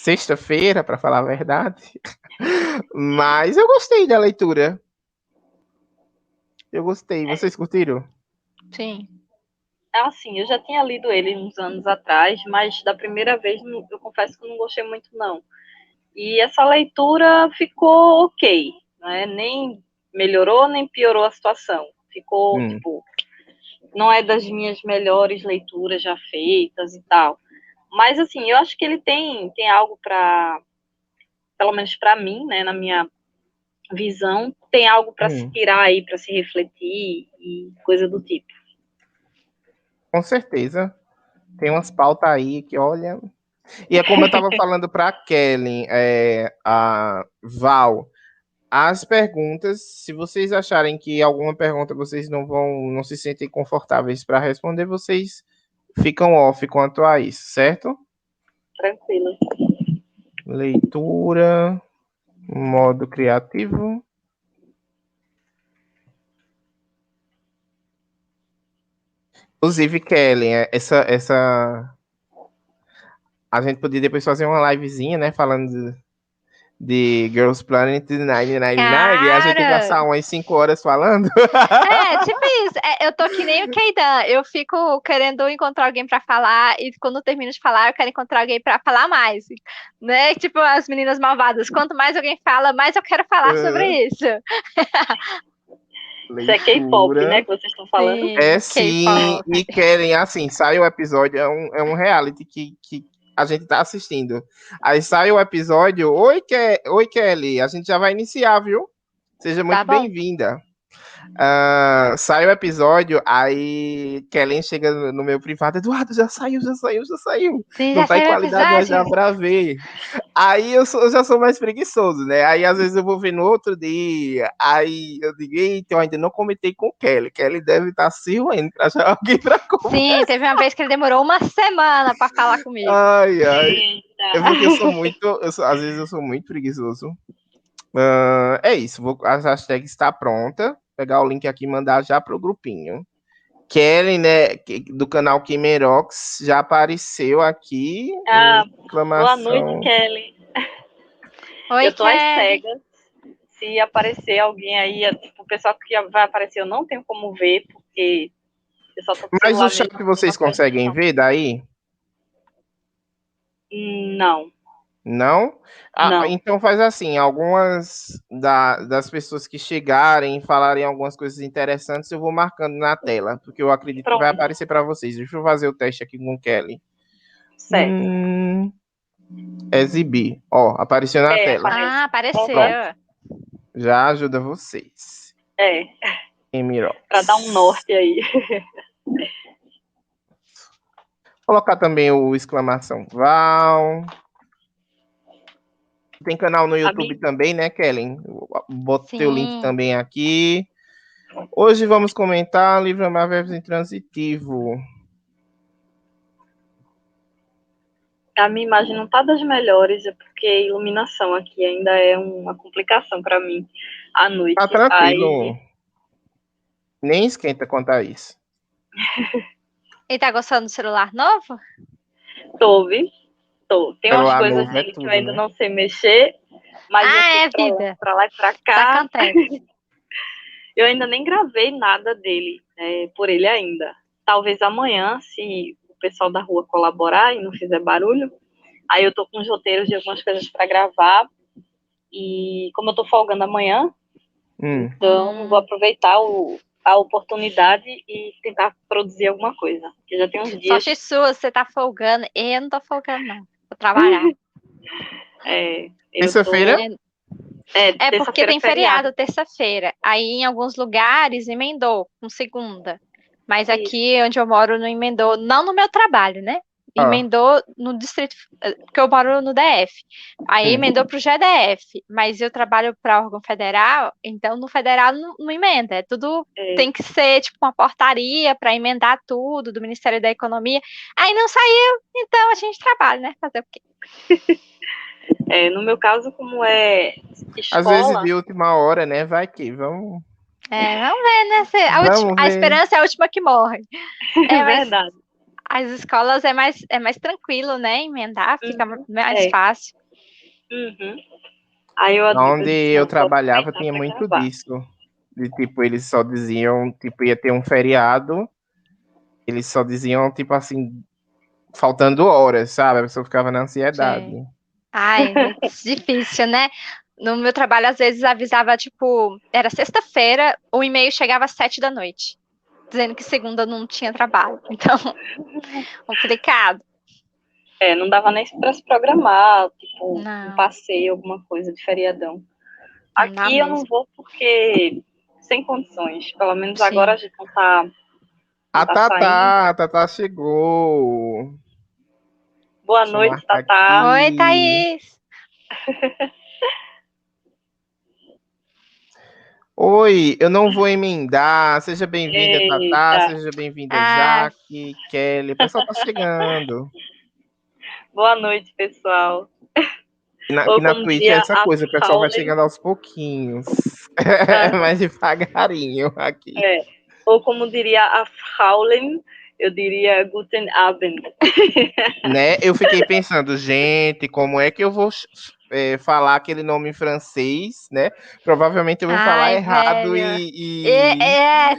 sexta-feira, para falar a verdade. Mas eu gostei da leitura. Eu gostei. Vocês curtiram? Sim. Assim, eu já tinha lido ele uns anos atrás, mas da primeira vez eu confesso que eu não gostei muito, não. E essa leitura ficou ok, né? Nem melhorou, nem piorou a situação. Ficou, tipo, não é das minhas melhores leituras já feitas e tal. Mas, assim, eu acho que ele tem algo para, pelo menos para mim, né, na minha visão, tem algo para se tirar aí, para se refletir e coisa do tipo. Com certeza. Tem umas pautas aí que, olha... E é como eu estava falando para a Kelly, a Val, as perguntas, se vocês acharem que alguma pergunta vocês não se sentem confortáveis para responder, vocês ficam off quanto a isso, certo? Tranquilo. Leitura, modo criativo. Inclusive, Kelly, a gente podia depois fazer uma livezinha, né, falando de Girls Planet 999, e a gente passar umas 5 horas falando. Tipo isso. Eu tô que nem o Keidan. Eu fico querendo encontrar alguém pra falar, e quando eu termino de falar, eu quero encontrar alguém pra falar mais. Né? Tipo as meninas malvadas. Quanto mais alguém fala, mais eu quero falar sobre isso. Isso é K-pop, né, que vocês estão falando? Sim, e querem, assim, sai o episódio, é um reality que a gente tá assistindo. Aí sai o episódio, oi Kelly, a gente já vai iniciar, viu? Seja muito bem-vinda. Sai o episódio, aí Kellen chega no meu privado, Eduardo, já saiu. Sim, não já tá em saiu o qualidade, mas já episódio. pra ver. Aí eu já sou mais preguiçoso, né? Aí às vezes eu vou ver no outro dia, aí eu digo, eita, eu ainda não comentei com o Kelly. Kelly deve estar se ruindo pra achar alguém pra conversar. Sim, teve uma vez que ele demorou uma semana pra falar comigo. Ai. É porque às vezes eu sou muito preguiçoso. É isso, a hashtag está pronta. Pegar o link aqui e mandar já pro grupinho. Kelly, né, do canal Kimerox, já apareceu aqui. Boa noite, Kelly. Oi, eu tô às cegas. Se aparecer alguém aí, tipo, o pessoal que vai aparecer, eu não tenho como ver, porque eu só tô com o Mas o celular chat mesmo, vocês conseguem ver daí? Não. Não? Não. Então faz assim, algumas das pessoas que chegarem e falarem algumas coisas interessantes, eu vou marcando na tela, porque eu acredito que vai aparecer para vocês. Deixa eu fazer o teste aqui com o Kelly. Certo. Exibir. Ó, apareceu na tela. Apareceu. Pronto. Já ajuda vocês. Para dar um norte aí. Colocar também o exclamação Val. Tem canal no YouTube também, né, Kellen? Botei o link também aqui. Hoje vamos comentar livro Amar Verbos Intransitivo. A minha imagem não tá das melhores, é porque a iluminação aqui ainda é uma complicação para mim à noite. Tá tranquilo. Nem esquenta quanto a isso. E tá gostando do celular novo? Tô. Tem umas coisas nele que eu ainda não sei mexer, mas vida. Pra lá e pra cá. Eu ainda nem gravei nada dele, por ele ainda. Talvez amanhã, se o pessoal da rua colaborar e não fizer barulho, aí eu tô com os roteiros de algumas coisas para gravar. E como eu tô folgando amanhã, então vou aproveitar a oportunidade e tentar produzir alguma coisa. Porque já tem uns dias. Sorte sua, você tá folgando. Eu não tô folgando, não. Vou trabalhar. Terça-feira? É porque tem feriado terça-feira. Aí em alguns lugares emendou com segunda. Mas aqui onde eu moro não emendou. Não no meu trabalho, né? Emendou no distrito, porque eu moro no DF. Aí emendou pro GDF. Mas eu trabalho para órgão federal, então no federal não emenda. É tudo tem que ser tipo uma portaria para emendar tudo do Ministério da Economia. Aí não saiu, então a gente trabalha, né? Fazer o quê? No meu caso, como é escola... Às vezes de última hora, né? Vai que, vamos... vamos ver, né? A esperança é a última que morre. É verdade. As escolas é mais tranquilo, né? Emendar, fica mais fácil. Uhum. Aí Onde eu trabalhava aproveitar tinha pra muito gravar. disso. De tipo, eles só diziam, tipo, ia ter um feriado, eles só diziam, tipo assim, faltando horas, sabe? A pessoa ficava na ansiedade. Sim. Ai, muito difícil, né? No meu trabalho, às vezes, avisava, tipo, era sexta-feira, o e-mail chegava às 7 da noite, dizendo que segunda não tinha trabalho. Então, complicado. Não dava nem pra se programar, tipo, Não. um passeio, alguma coisa de feriadão. Não dá Aqui eu não mesmo. vou porque sem condições. Pelo menos Sim. agora a gente não tá saindo. A Tatá chegou. Boa Deixa eu noite, marcar Tatá. aqui. Oi, Thaís. Oi, eu não vou emendar. Seja bem-vinda, Tatá. Eita. Seja bem-vinda, Ah, Jaque, Kelly. O pessoal tá chegando. Boa noite, pessoal. Aqui Ou na como Twitch é diria essa a coisa, o pessoal vai Howley, chegando aos pouquinhos. Ah. Mais devagarinho aqui. Ou como diria a Howley, eu diria Guten Abend. Né? Eu fiquei pensando, gente, como é que eu vou falar aquele nome em francês, né? Provavelmente eu vou falar ai, errado velho. e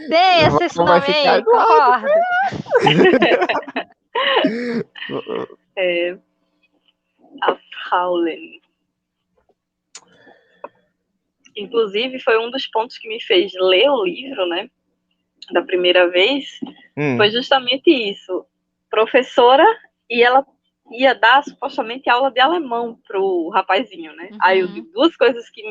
Tem esse vai nome ficar aí, Eduardo. concordo. A Howley. Inclusive, foi um dos pontos que me fez ler o livro, né? Da primeira vez, foi justamente isso. Professora, e ela ia dar supostamente aula de alemão pro rapazinho, né? Aí eu digo duas coisas que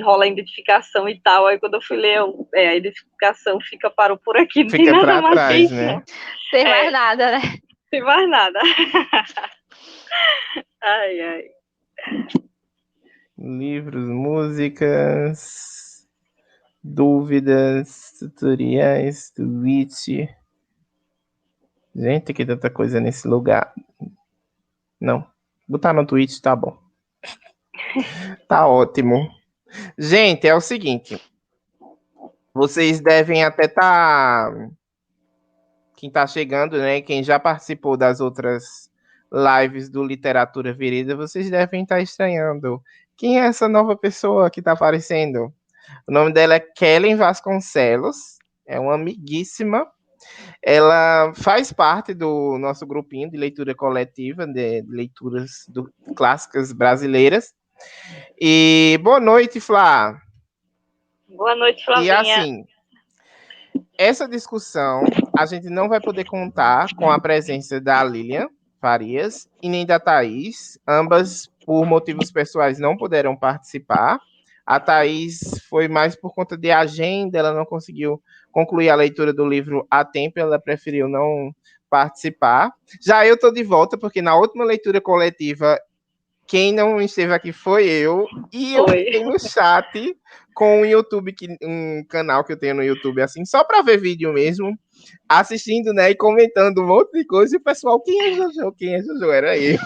rola a identificação e tal. Aí quando eu fui ler, a identificação parou por aqui, não Fica tem nada pra mais trás, que isso, né? não. Tem mais nada, né? Tem mais nada. Ai, ai. Livros, músicas, dúvidas, tutoriais, Twitch. Gente, que tanta coisa nesse lugar. Não. Botar no Twitch tá bom. Tá ótimo. Gente, é o seguinte. Vocês devem até quem tá chegando, né? Quem já participou das outras lives do Literatura Vereda, vocês devem estar estranhando. Quem é essa nova pessoa que tá aparecendo? O nome dela é Kellen Vasconcelos. É uma amiguíssima. Ela faz parte do nosso grupinho de leitura coletiva, de leituras clássicas brasileiras. E boa noite, Flá. Boa noite, Flavinha. E assim, essa discussão a gente não vai poder contar com a presença da Lilian Farias e nem da Thaís. Ambas, por motivos pessoais, não puderam participar. A Thaís foi mais por conta de agenda, ela não conseguiu concluir a leitura do livro a tempo, ela preferiu não participar. Já eu estou de volta, porque na última leitura coletiva, quem não esteve aqui foi eu, e eu fiquei no chat com o YouTube, um canal que eu tenho no YouTube, assim, só para ver vídeo mesmo, assistindo, né, e comentando um monte de coisa, e o pessoal, quem é Jojo? Quem é Jojo? Era eu.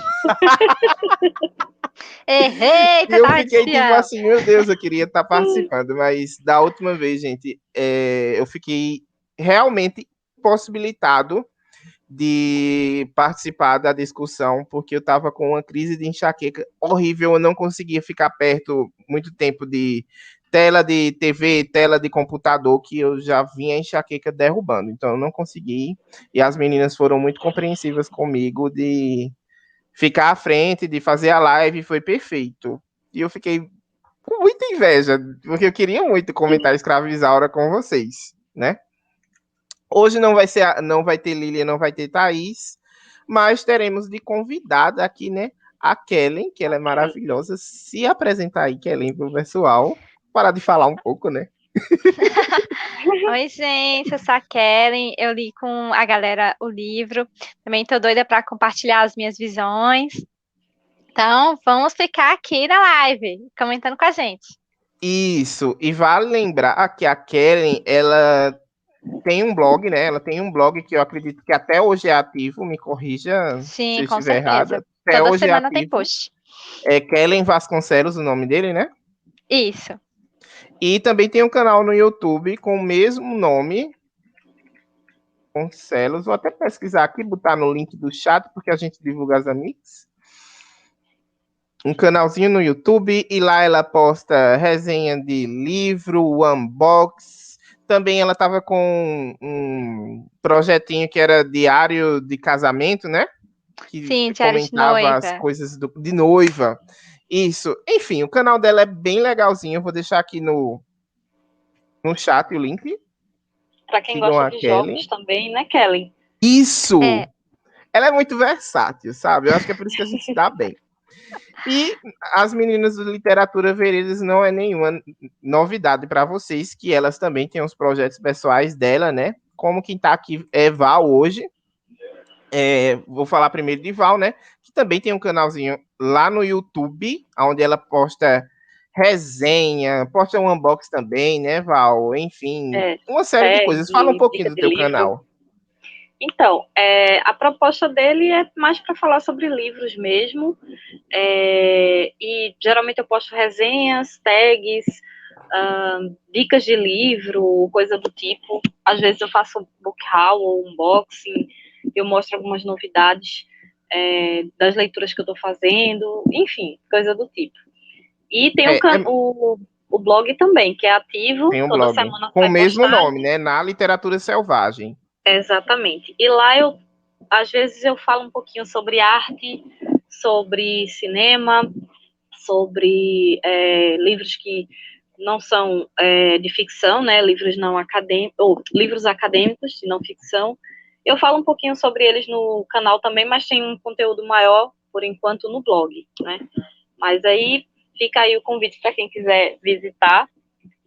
Errei, E eu fiquei tipo assim, meu Deus, eu queria estar participando, mas da última vez, gente, eu fiquei realmente possibilitado de participar da discussão, porque eu estava com uma crise de enxaqueca horrível, eu não conseguia ficar perto muito tempo de tela de TV, tela de computador, que eu já vinha a enxaqueca derrubando, então eu não consegui, e as meninas foram muito compreensivas comigo de ficar à frente, de fazer a live, foi perfeito. E eu fiquei com muita inveja, porque eu queria muito comentar Escravizaura com vocês, né? Hoje não vai ter Lilian, não vai ter Thaís, mas teremos de convidada aqui, né, a Kellen, que ela é maravilhosa. Se apresentar aí, Kellen, pro pessoal. Parar de falar um pouco, né? Oi, gente, eu sou a Kellen. Eu li com a galera o livro. Também tô doida para compartilhar as minhas visões. Então, vamos ficar aqui na live, comentando com a gente. Isso, e vale lembrar que a Kellen, ela tem um blog, né? Ela tem um blog que eu acredito que até hoje é ativo, me corrija Sim, se eu com estiver certeza. errada. Até Toda hoje é semana tem ativo. post. É Kellen Vasconcelos o nome dele, né? Isso. E também tem um canal no YouTube com o mesmo nome, Vasconcelos. Vou até pesquisar aqui, botar no link do chat, porque a gente divulga as amigas. Um canalzinho no YouTube, e lá ela posta resenha de livro, unbox. Também ela estava com um projetinho que era diário de casamento, né? Que Sim, diário de comentava as noiva. coisas de noiva. Isso. Enfim, o canal dela é bem legalzinho. Eu vou deixar aqui no chat o link. Para quem Sigam gosta a de Kelly. jogos também, né, Kelly? Isso! É. Ela é muito versátil, sabe? Eu acho que é por isso que a gente se dá bem. E as meninas de literatura veredas não é nenhuma novidade para vocês, que elas também têm os projetos pessoais dela, né? Como quem tá aqui é Val hoje. Vou falar primeiro de Val, né? Que também tem um canalzinho lá no YouTube, onde ela posta resenha, posta um unboxing também, né, Val? Enfim, uma série de coisas. Fala um pouquinho Dica do de teu livro. canal. Então, a proposta dele é mais para falar sobre livros mesmo, e geralmente eu posto resenhas, tags, dicas de livro, coisa do tipo. Às vezes eu faço book haul ou unboxing, eu mostro algumas novidades das leituras que eu estou fazendo, enfim, coisa do tipo. E tem o blog também, que é ativo, tem um toda blog semana com o sai mesmo postagem. nome, né? Na Literatura Selvagem. Exatamente. E lá às vezes eu falo um pouquinho sobre arte, sobre cinema, sobre livros que não são de ficção, né? Livros não acadêmicos, ou livros acadêmicos de não ficção. Eu falo um pouquinho sobre eles no canal também, mas tem um conteúdo maior, por enquanto, no blog, né? Mas aí fica aí o convite para quem quiser visitar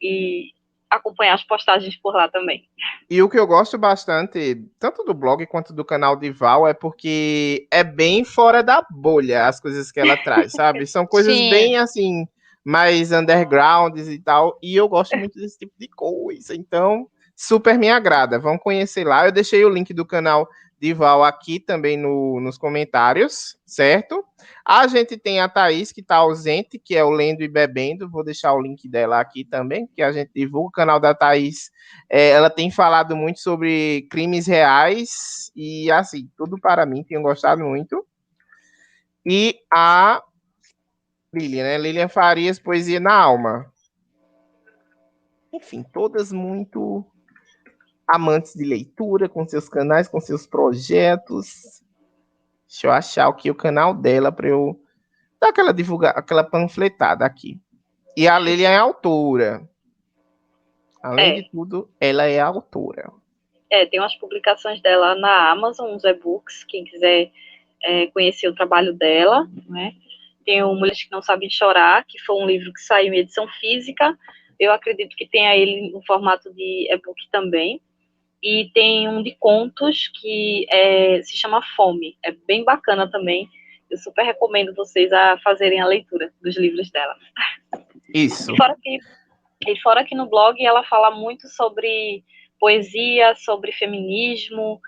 e acompanhar as postagens por lá também. E o que eu gosto bastante, tanto do blog quanto do canal de Val, é porque é bem fora da bolha as coisas que ela traz, sabe? São coisas Sim. bem assim, mais undergrounds e tal. E eu gosto muito desse tipo de coisa. Então, super me agrada. Vão conhecer lá. Eu deixei o link do canal de Val aqui também nos comentários, certo? A gente tem a Thaís, que está ausente, que é o Lendo e Bebendo. Vou deixar o link dela aqui também, que a gente divulga o canal da Thaís. Ela tem falado muito sobre crimes reais e, assim, tudo para mim, tenho gostado muito. E a Lilian, né? Lilian Farias, Poesia na Alma. Enfim, todas muito amantes de leitura, com seus canais, com seus projetos. Deixa eu achar aqui o canal dela para eu dar aquela divulgar, aquela panfletada aqui. E a Lilian é autora. Além de tudo, ela é autora. Tem umas publicações dela na Amazon, uns e-books, quem quiser conhecer o trabalho dela, né? Tem o Mulheres que Não Sabem Chorar, que foi um livro que saiu em edição física, eu acredito que tenha ele no formato de e-book também, e tem um de contos que se chama Fome, é bem bacana também, eu super recomendo vocês a fazerem a leitura dos livros dela. Isso. E fora que no blog ela fala muito sobre poesia, sobre feminismo,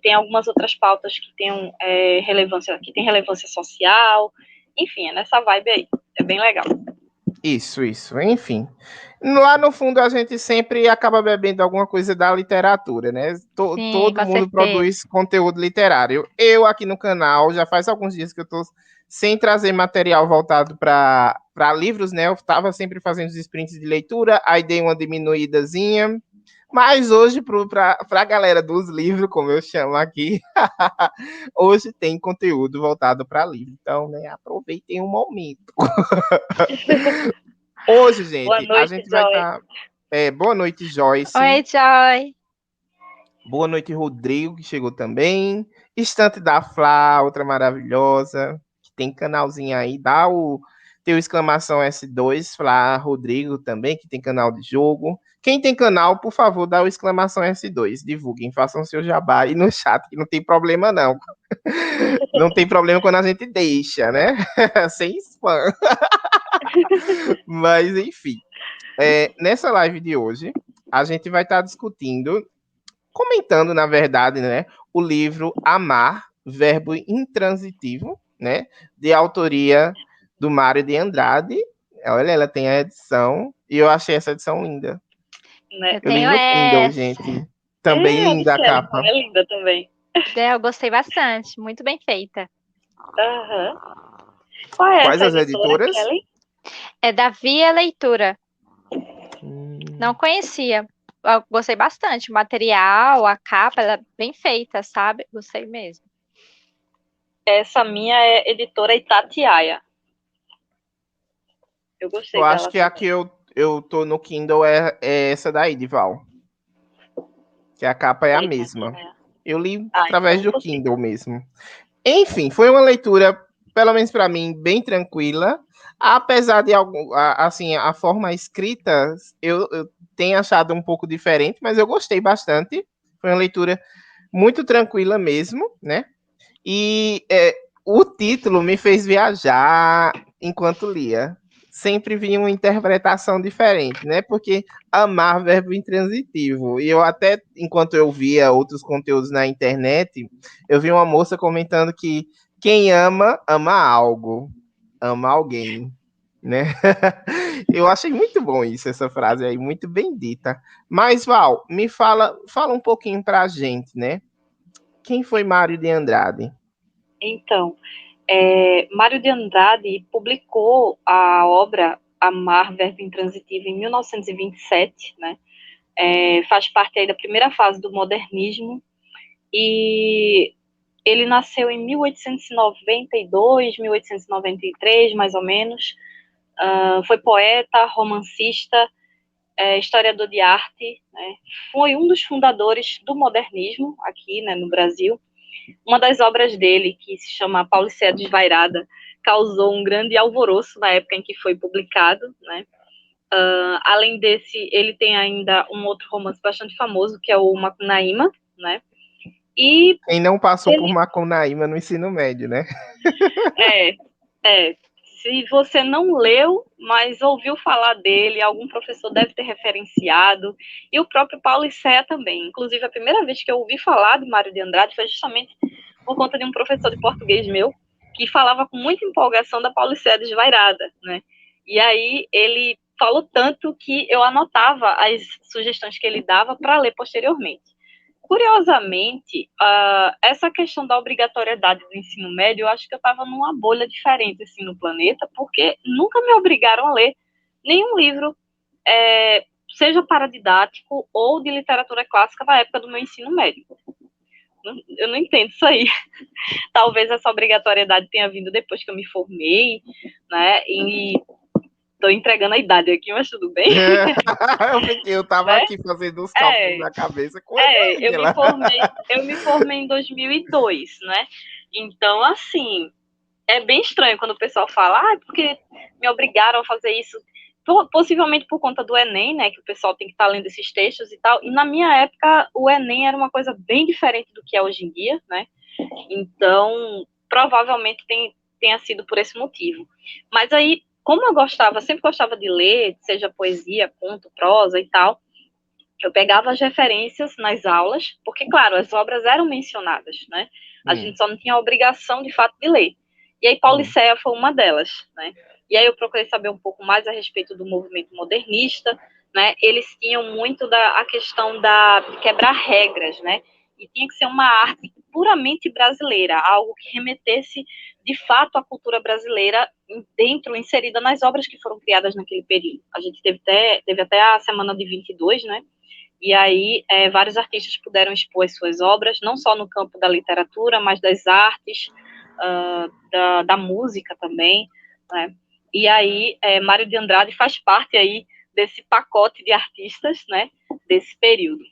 tem algumas outras pautas que tem relevância social, enfim, é nessa vibe aí, é bem legal. Isso, enfim. Lá no fundo a gente sempre acaba bebendo alguma coisa da literatura, né? Sim, todo mundo certeza. produz conteúdo literário. Eu aqui no canal, já faz alguns dias que eu tô sem trazer material voltado para livros, né? Eu estava sempre fazendo os sprints de leitura, aí dei uma diminuídazinha. Mas hoje, para a galera dos livros, como eu chamo aqui, hoje tem conteúdo voltado para livro. Então, né, aproveitem um momento. Hoje, gente, Boa noite, a gente vai estar. Boa noite, Joyce. Oi, Joy. Boa noite, Rodrigo, que chegou também. Estante da Flá, outra maravilhosa. Que tem canalzinho aí. Dá o teu exclamação S2, Flá, Rodrigo também, que tem canal de jogo. Quem tem canal, por favor, dá o exclamação S2. Divulguem, façam seu jabá aí no chat, que não tem problema, não. Não tem problema quando a gente deixa, né? Sem spam. Mas, enfim. Nessa live de hoje, a gente vai estar discutindo, comentando, na verdade, né, o livro Amar, Verbo Intransitivo, né, de autoria do Mário de Andrade. Olha, ela tem a edição, e eu achei essa edição linda. Eu tenho li no Kindle, essa. gente. Também linda a capa. É linda também. Eu gostei bastante, muito bem feita. Uhum. Qual é Quais essa as editoras? Kelly? É da Via Leitura. Não conhecia. Eu gostei bastante. O material, a capa, ela é bem feita, sabe? Gostei mesmo. Essa minha é editora Itatiaia. Eu gostei Eu dela. acho que a que eu tô no Kindle é essa daí, de Val. Que a capa é a mesma. Eu li através do Kindle mesmo. Enfim, foi uma leitura, pelo menos para mim, bem tranquila. Apesar de assim, a forma escrita, eu tenho achado um pouco diferente, mas eu gostei bastante. Foi uma leitura muito tranquila mesmo, né? E o título me fez viajar enquanto lia. Sempre vinha uma interpretação diferente, né? Porque amar verbo intransitivo. E eu até, enquanto eu via outros conteúdos na internet, eu vi uma moça comentando que quem ama, ama algo. Ama alguém, né? Eu achei muito bom isso, essa frase aí, muito bem dita. Mas, Val, me fala um pouquinho pra gente, né? Quem foi Mário de Andrade? Então, Mário de Andrade publicou a obra Amar, Verbo Intransitivo em 1927, né? Faz parte aí da primeira fase do modernismo, e ele nasceu em 1892, 1893, mais ou menos. Foi poeta, romancista, historiador de arte, né? Foi um dos fundadores do modernismo aqui, né, no Brasil. Uma das obras dele, que se chama Paulicéia Desvairada, causou um grande alvoroço na época em que foi publicado, né? Além desse, ele tem ainda um outro romance bastante famoso, que é o Macunaíma, né? E quem não passou por Macunaíma no ensino médio, né? Se você não leu, mas ouviu falar dele, algum professor deve ter referenciado, e o próprio Paulicéia também. Inclusive, a primeira vez que eu ouvi falar de Mário de Andrade foi justamente por conta de um professor de português meu, que falava com muita empolgação da Paulicéia Desvairada, né? E aí ele falou tanto que eu anotava as sugestões que ele dava para ler posteriormente. Curiosamente, essa questão da obrigatoriedade do ensino médio, eu acho que eu estava numa bolha diferente assim, no planeta, porque nunca me obrigaram a ler nenhum livro, seja paradidático ou de literatura clássica na época do meu ensino médio. Eu não entendo isso aí. Talvez essa obrigatoriedade tenha vindo depois que eu me formei, né? E tô entregando a idade aqui, mas tudo bem. Eu tava aqui fazendo uns cálculos na cabeça. Eu me formei em 2002, né? Então, assim, é bem estranho quando o pessoal fala, porque me obrigaram a fazer isso. Possivelmente por conta do Enem, né? Que o pessoal tem que estar lendo esses textos e tal. E na minha época, o Enem era uma coisa bem diferente do que é hoje em dia, né? Então, provavelmente tenha sido por esse motivo. Mas aí, como eu sempre gostava de ler, seja poesia, conto, prosa e tal, eu pegava as referências nas aulas, porque, claro, as obras eram mencionadas, né? A gente só não tinha a obrigação, de fato, de ler. E aí, Paulicéia foi uma delas, né? E aí eu procurei saber um pouco mais a respeito do movimento modernista, né? Eles tinham muito a questão de quebrar regras, né? E tinha que ser uma arte puramente brasileira, algo que remetesse, de fato, à cultura brasileira inserida nas obras que foram criadas naquele período. A gente teve até a Semana de 22, né? E aí, vários artistas puderam expor as suas obras, não só no campo da literatura, mas das artes, da música também, né? E aí, Mário de Andrade faz parte aí desse pacote de artistas, né, desse período.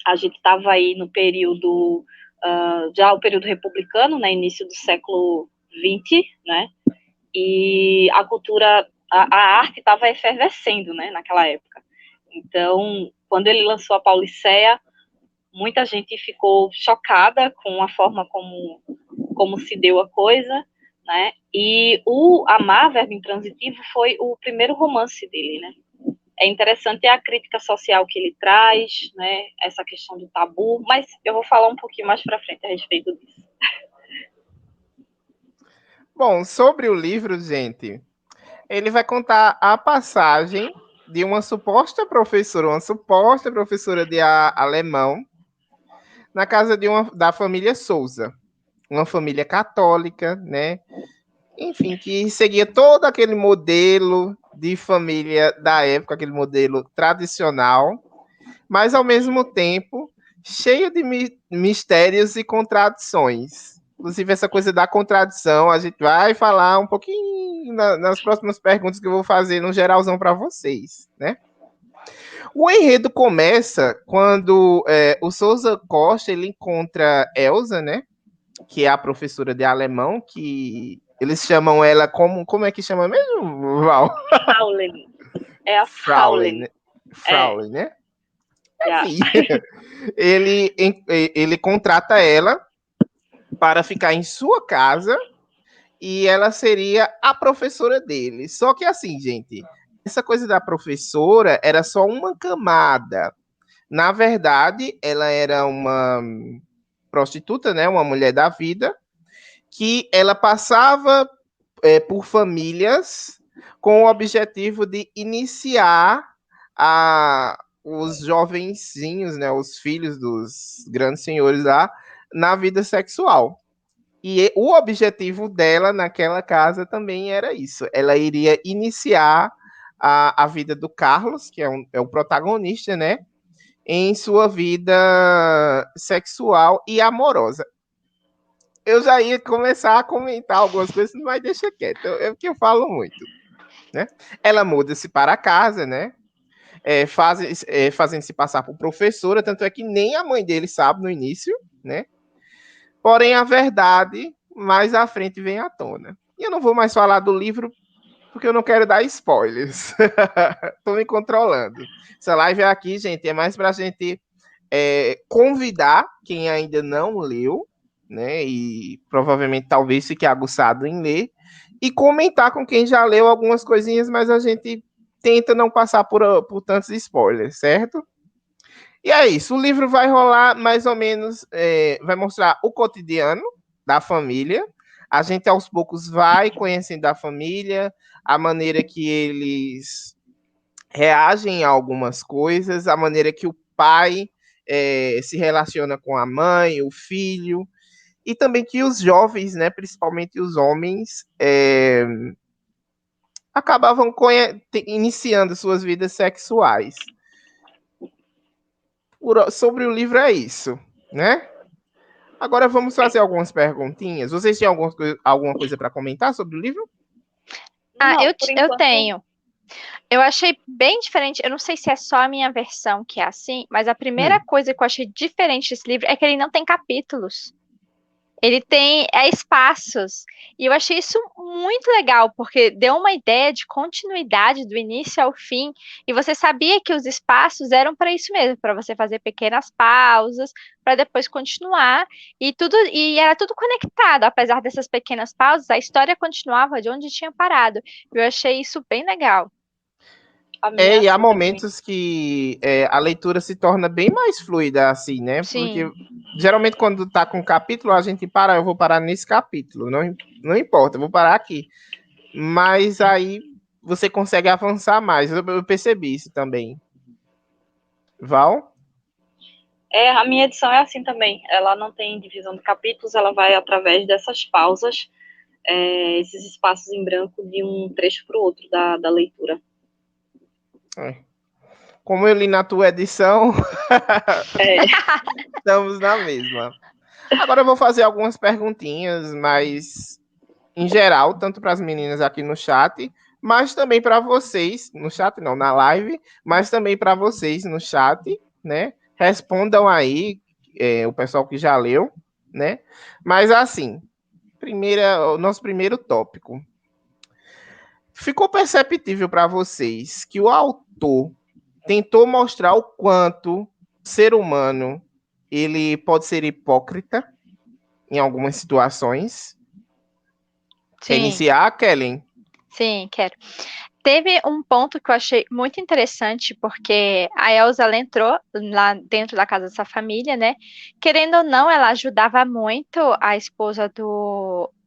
A gente estava aí no período, já o período republicano, né, início do século XX, né, e a cultura, a arte estava efervescendo, né, naquela época. Então, quando ele lançou a Paulicéia, muita gente ficou chocada com a forma como se deu a coisa, né? E o Amar, Verbo Intransitivo, foi o primeiro romance dele, né? É interessante a crítica social que ele traz, né? Essa questão do tabu, mas eu vou falar um pouquinho mais para frente a respeito disso. Bom, sobre o livro, gente, ele vai contar a passagem de uma suposta professora de alemão, na casa da família Souza, uma família católica, né? Enfim, que seguia todo aquele modelo de família da época, aquele modelo tradicional, mas ao mesmo tempo cheio de mistérios e contradições. Inclusive, essa coisa da contradição, a gente vai falar um pouquinho nas próximas perguntas que eu vou fazer no geralzão para vocês, né? O enredo começa quando o Souza Costa ele encontra Elsa, né? Que é a professora de alemão, que eles chamam ela como é que chama mesmo, Val? Fraulein. É a Fraulein. Fraulein, né? Yeah. Enfim, ele contrata ela para ficar em sua casa e ela seria a professora dele. Só que assim, gente, essa coisa da professora era só uma camada. Na verdade, ela era uma prostituta, né? Uma mulher da vida, que ela passava por famílias com o objetivo de iniciar os jovenzinhos, né? Os filhos dos grandes senhores lá, na vida sexual. E o objetivo dela naquela casa também era isso. Ela iria iniciar a vida do Carlos, que é o protagonista, né? Em sua vida sexual e amorosa. Eu já ia começar a comentar algumas coisas, mas deixa quieto, é porque eu falo muito, né? Ela muda-se para casa, né? Fazendo-se passar por professora, tanto é que nem a mãe dele sabe no início, né? Porém, a verdade, mais à frente vem à tona. E eu não vou mais falar do livro, porque eu não quero dar spoilers. Tô me controlando. Essa live aqui, gente, é mais pra gente convidar quem ainda não leu, né? E provavelmente talvez fique aguçado em ler, e comentar com quem já leu algumas coisinhas, mas a gente tenta não passar por tantos spoilers, certo? E é isso, o livro vai rolar mais ou menos, vai mostrar o cotidiano da família. A gente aos poucos vai conhecendo a família, a maneira que eles reagem a algumas coisas, a maneira que o pai se relaciona com a mãe, o filho, e também que os jovens, né, principalmente os homens, acabavam iniciando suas vidas sexuais. Sobre o livro é isso, né? Agora vamos fazer algumas perguntinhas. Vocês têm alguma coisa para comentar sobre o livro? Ah, Não, eu tenho. Eu achei bem diferente. Eu não sei se é só a minha versão que é assim, mas a primeira coisa que eu achei diferente desse livro é que ele não tem capítulos. Ele tem espaços. E eu achei isso muito legal, porque deu uma ideia de continuidade do início ao fim. E você sabia que os espaços eram para isso mesmo, para você fazer pequenas pausas, para depois continuar. E era tudo conectado. Apesar dessas pequenas pausas, a história continuava de onde tinha parado. Eu achei isso bem legal. E há momentos que a leitura se torna bem mais fluida, assim, né? Sim. Porque geralmente quando tá com capítulo, a gente para, eu vou parar nesse capítulo. Não importa, eu vou parar aqui. Mas aí você consegue avançar mais. Eu percebi isso também. Val? A minha edição é assim também. Ela não tem divisão de capítulos, ela vai através dessas pausas, esses espaços em branco de um trecho para o outro da leitura. Como eu li na tua edição, estamos na mesma. Agora eu vou fazer algumas perguntinhas, mas em geral, tanto para as meninas aqui no chat, mas também para vocês, no chat não, na live, mas também para vocês no chat, né? Respondam aí, o pessoal que já leu, né? Mas assim, o nosso primeiro tópico. Ficou perceptível para vocês que o autor tentou mostrar o quanto o ser humano ele pode ser hipócrita em algumas situações. Quer iniciar, Kellen? Sim, quero. Teve um ponto que eu achei muito interessante, porque a Elsa ela entrou lá dentro da casa dessa família, né? Querendo ou não, ela ajudava muito a esposa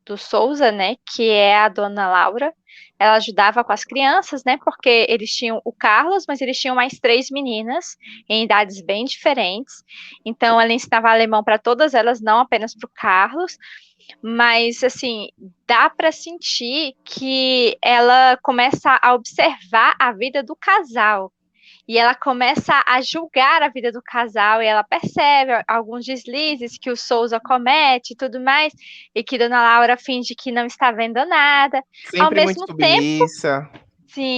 do Souza, né, que é a dona Laura. Ela ajudava com as crianças, né, porque eles tinham o Carlos, mas eles tinham mais 3 meninas em idades bem diferentes. Então, ela ensinava alemão para todas elas, não apenas para o Carlos. Mas, assim, dá para sentir que ela começa a observar a vida do casal. E ela começa a julgar a vida do casal, e ela percebe alguns deslizes que o Souza comete e tudo mais, e que Dona Laura finge que não está vendo nada. Ao Sempre muito mesmo tempo, submissa. sim,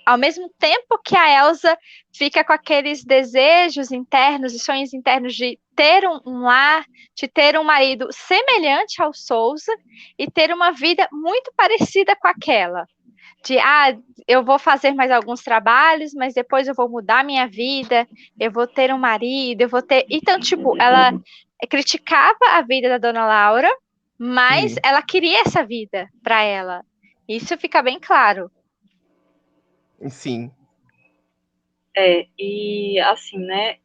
ao mesmo tempo que a Elsa fica com aqueles desejos internos e sonhos internos de ter um lar, de ter um marido semelhante ao Souza e ter uma vida muito parecida com aquela de eu vou fazer mais alguns trabalhos, mas depois eu vou mudar minha vida, eu vou ter um marido, eu vou ter. Então, tipo, ela criticava a vida da dona Laura, mas ela queria essa vida para ela. Isso fica bem claro. Sim. E assim, né?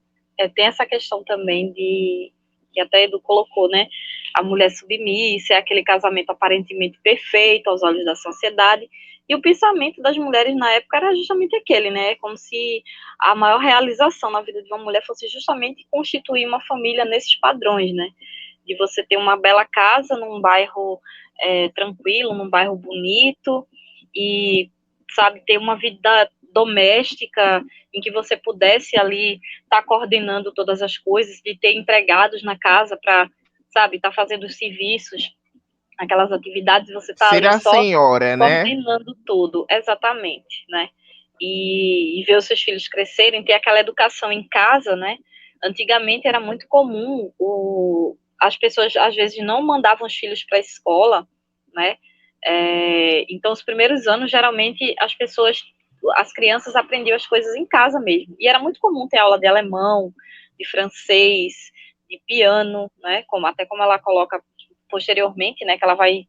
Tem essa questão também de que até Edu colocou, né? A mulher submissa, é aquele casamento aparentemente perfeito aos olhos da sociedade. E o pensamento das mulheres na época era justamente aquele, né? Como se a maior realização na vida de uma mulher fosse justamente constituir uma família nesses padrões, né? De você ter uma bela casa num bairro tranquilo, num bairro bonito e, sabe, ter uma vida doméstica em que você pudesse ali estar coordenando todas as coisas, de ter empregados na casa para, sabe, estar fazendo os serviços, aquelas atividades, você está Ser ali a só senhora, né? coordenando tudo, exatamente, né? E ver os seus filhos crescerem, ter aquela educação em casa, né? Antigamente era muito comum as pessoas às vezes não mandavam os filhos para a escola, né? Então os primeiros anos geralmente as crianças aprendiam as coisas em casa mesmo. E era muito comum ter aula de alemão, de francês, de piano, né? Até como ela coloca posteriormente, né? Que ela vai.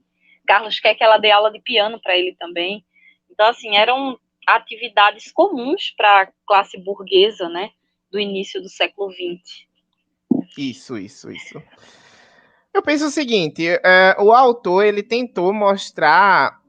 Carlos quer que ela dê aula de piano para ele também. Então, assim, eram atividades comuns para a classe burguesa, né? Do início do século XX. Isso. Eu penso o seguinte, o autor, ele tentou mostrar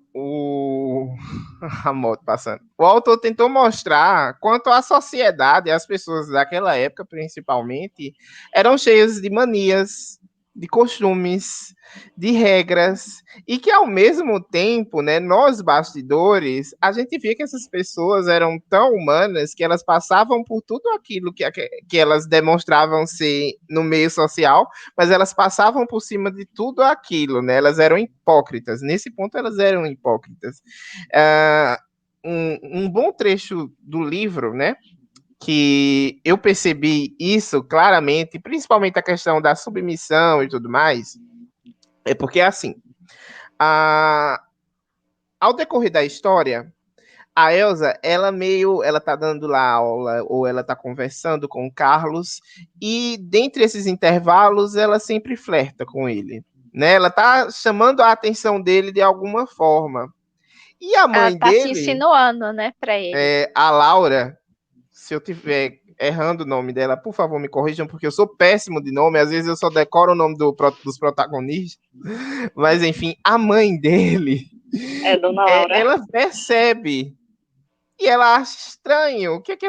a moto passando. O autor tentou mostrar quanto a sociedade, as pessoas daquela época, principalmente, eram cheias de manias, de costumes, de regras, e que ao mesmo tempo, né, nós bastidores, a gente via que essas pessoas eram tão humanas que elas passavam por tudo aquilo que elas demonstravam ser no meio social, mas elas passavam por cima de tudo aquilo, né? Elas eram hipócritas. Nesse ponto, elas eram hipócritas. Um bom trecho do livro, né? Que eu percebi isso claramente, principalmente a questão da submissão e tudo mais, é porque, assim, ao decorrer da história, a Elsa, ela tá dando lá aula, ou ela tá conversando com o Carlos, e dentre esses intervalos, ela sempre flerta com ele, né? Ela tá chamando a atenção dele de alguma forma. E a Ela mãe tá se dele, insinuando, né, para ele. a Laura, se eu tiver errando o nome dela, por favor, me corrijam, porque eu sou péssimo de nome, às vezes eu só decoro o nome dos protagonistas, mas enfim, a mãe dele, Dona Laura. ela percebe e ela acha estranho. O que é que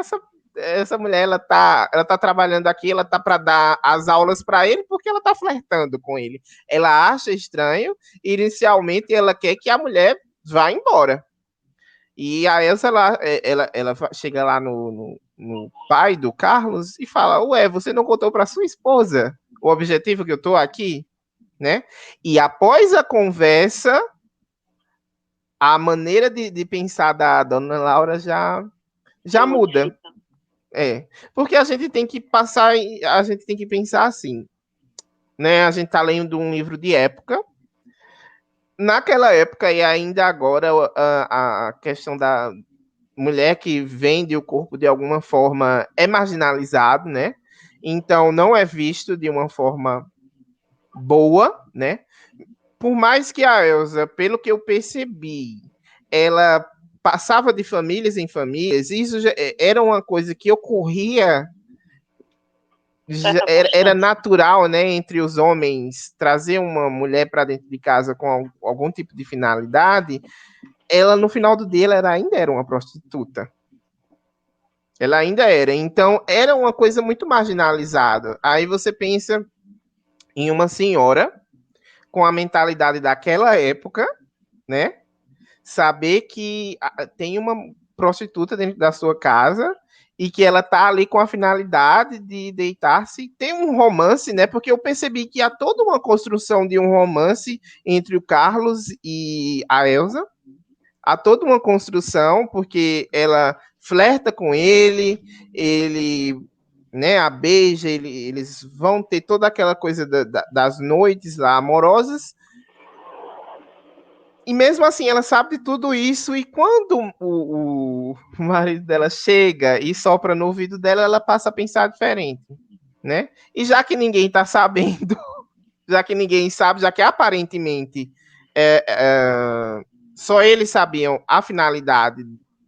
essa mulher ela tá trabalhando aqui, ela tá para dar as aulas para ele porque ela tá flertando com ele. Ela acha estranho, e inicialmente ela quer que a mulher vá embora. E a Elsa ela chega lá no pai do Carlos e fala: "Ué, você não contou para sua esposa o objetivo que eu tô aqui?", né? E após a conversa, a maneira de pensar da dona Laura já muda. Porque a gente tem que a gente tem que pensar assim, né? A gente tá lendo um livro de época. Naquela época e ainda agora, a questão da mulher que vende o corpo de alguma forma é marginalizado, né? Então não é visto de uma forma boa, né? Por mais que a Elsa, pelo que eu percebi, ela passava de famílias em famílias, isso já era uma coisa que ocorria era natural, né, entre os homens trazer uma mulher para dentro de casa com algum tipo de finalidade, ela no final do dia ela ainda era uma prostituta. Ela ainda era. Então era uma coisa muito marginalizada. Aí você pensa em uma senhora com a mentalidade daquela época, né? Saber que tem uma prostituta dentro da sua casa e que ela tá ali com a finalidade de deitar-se, tem um romance, né? Porque eu percebi que há toda uma construção de um romance entre o Carlos e a Elsa. Há toda uma construção, porque ela flerta com ele, né, a beija, eles vão ter toda aquela coisa das noites lá amorosas, e mesmo assim, ela sabe de tudo isso, e quando o marido dela chega e sopra no ouvido dela, ela passa a pensar diferente, né? E já que ninguém tá sabendo, já que ninguém sabe, já que aparentemente só eles sabiam a finalidade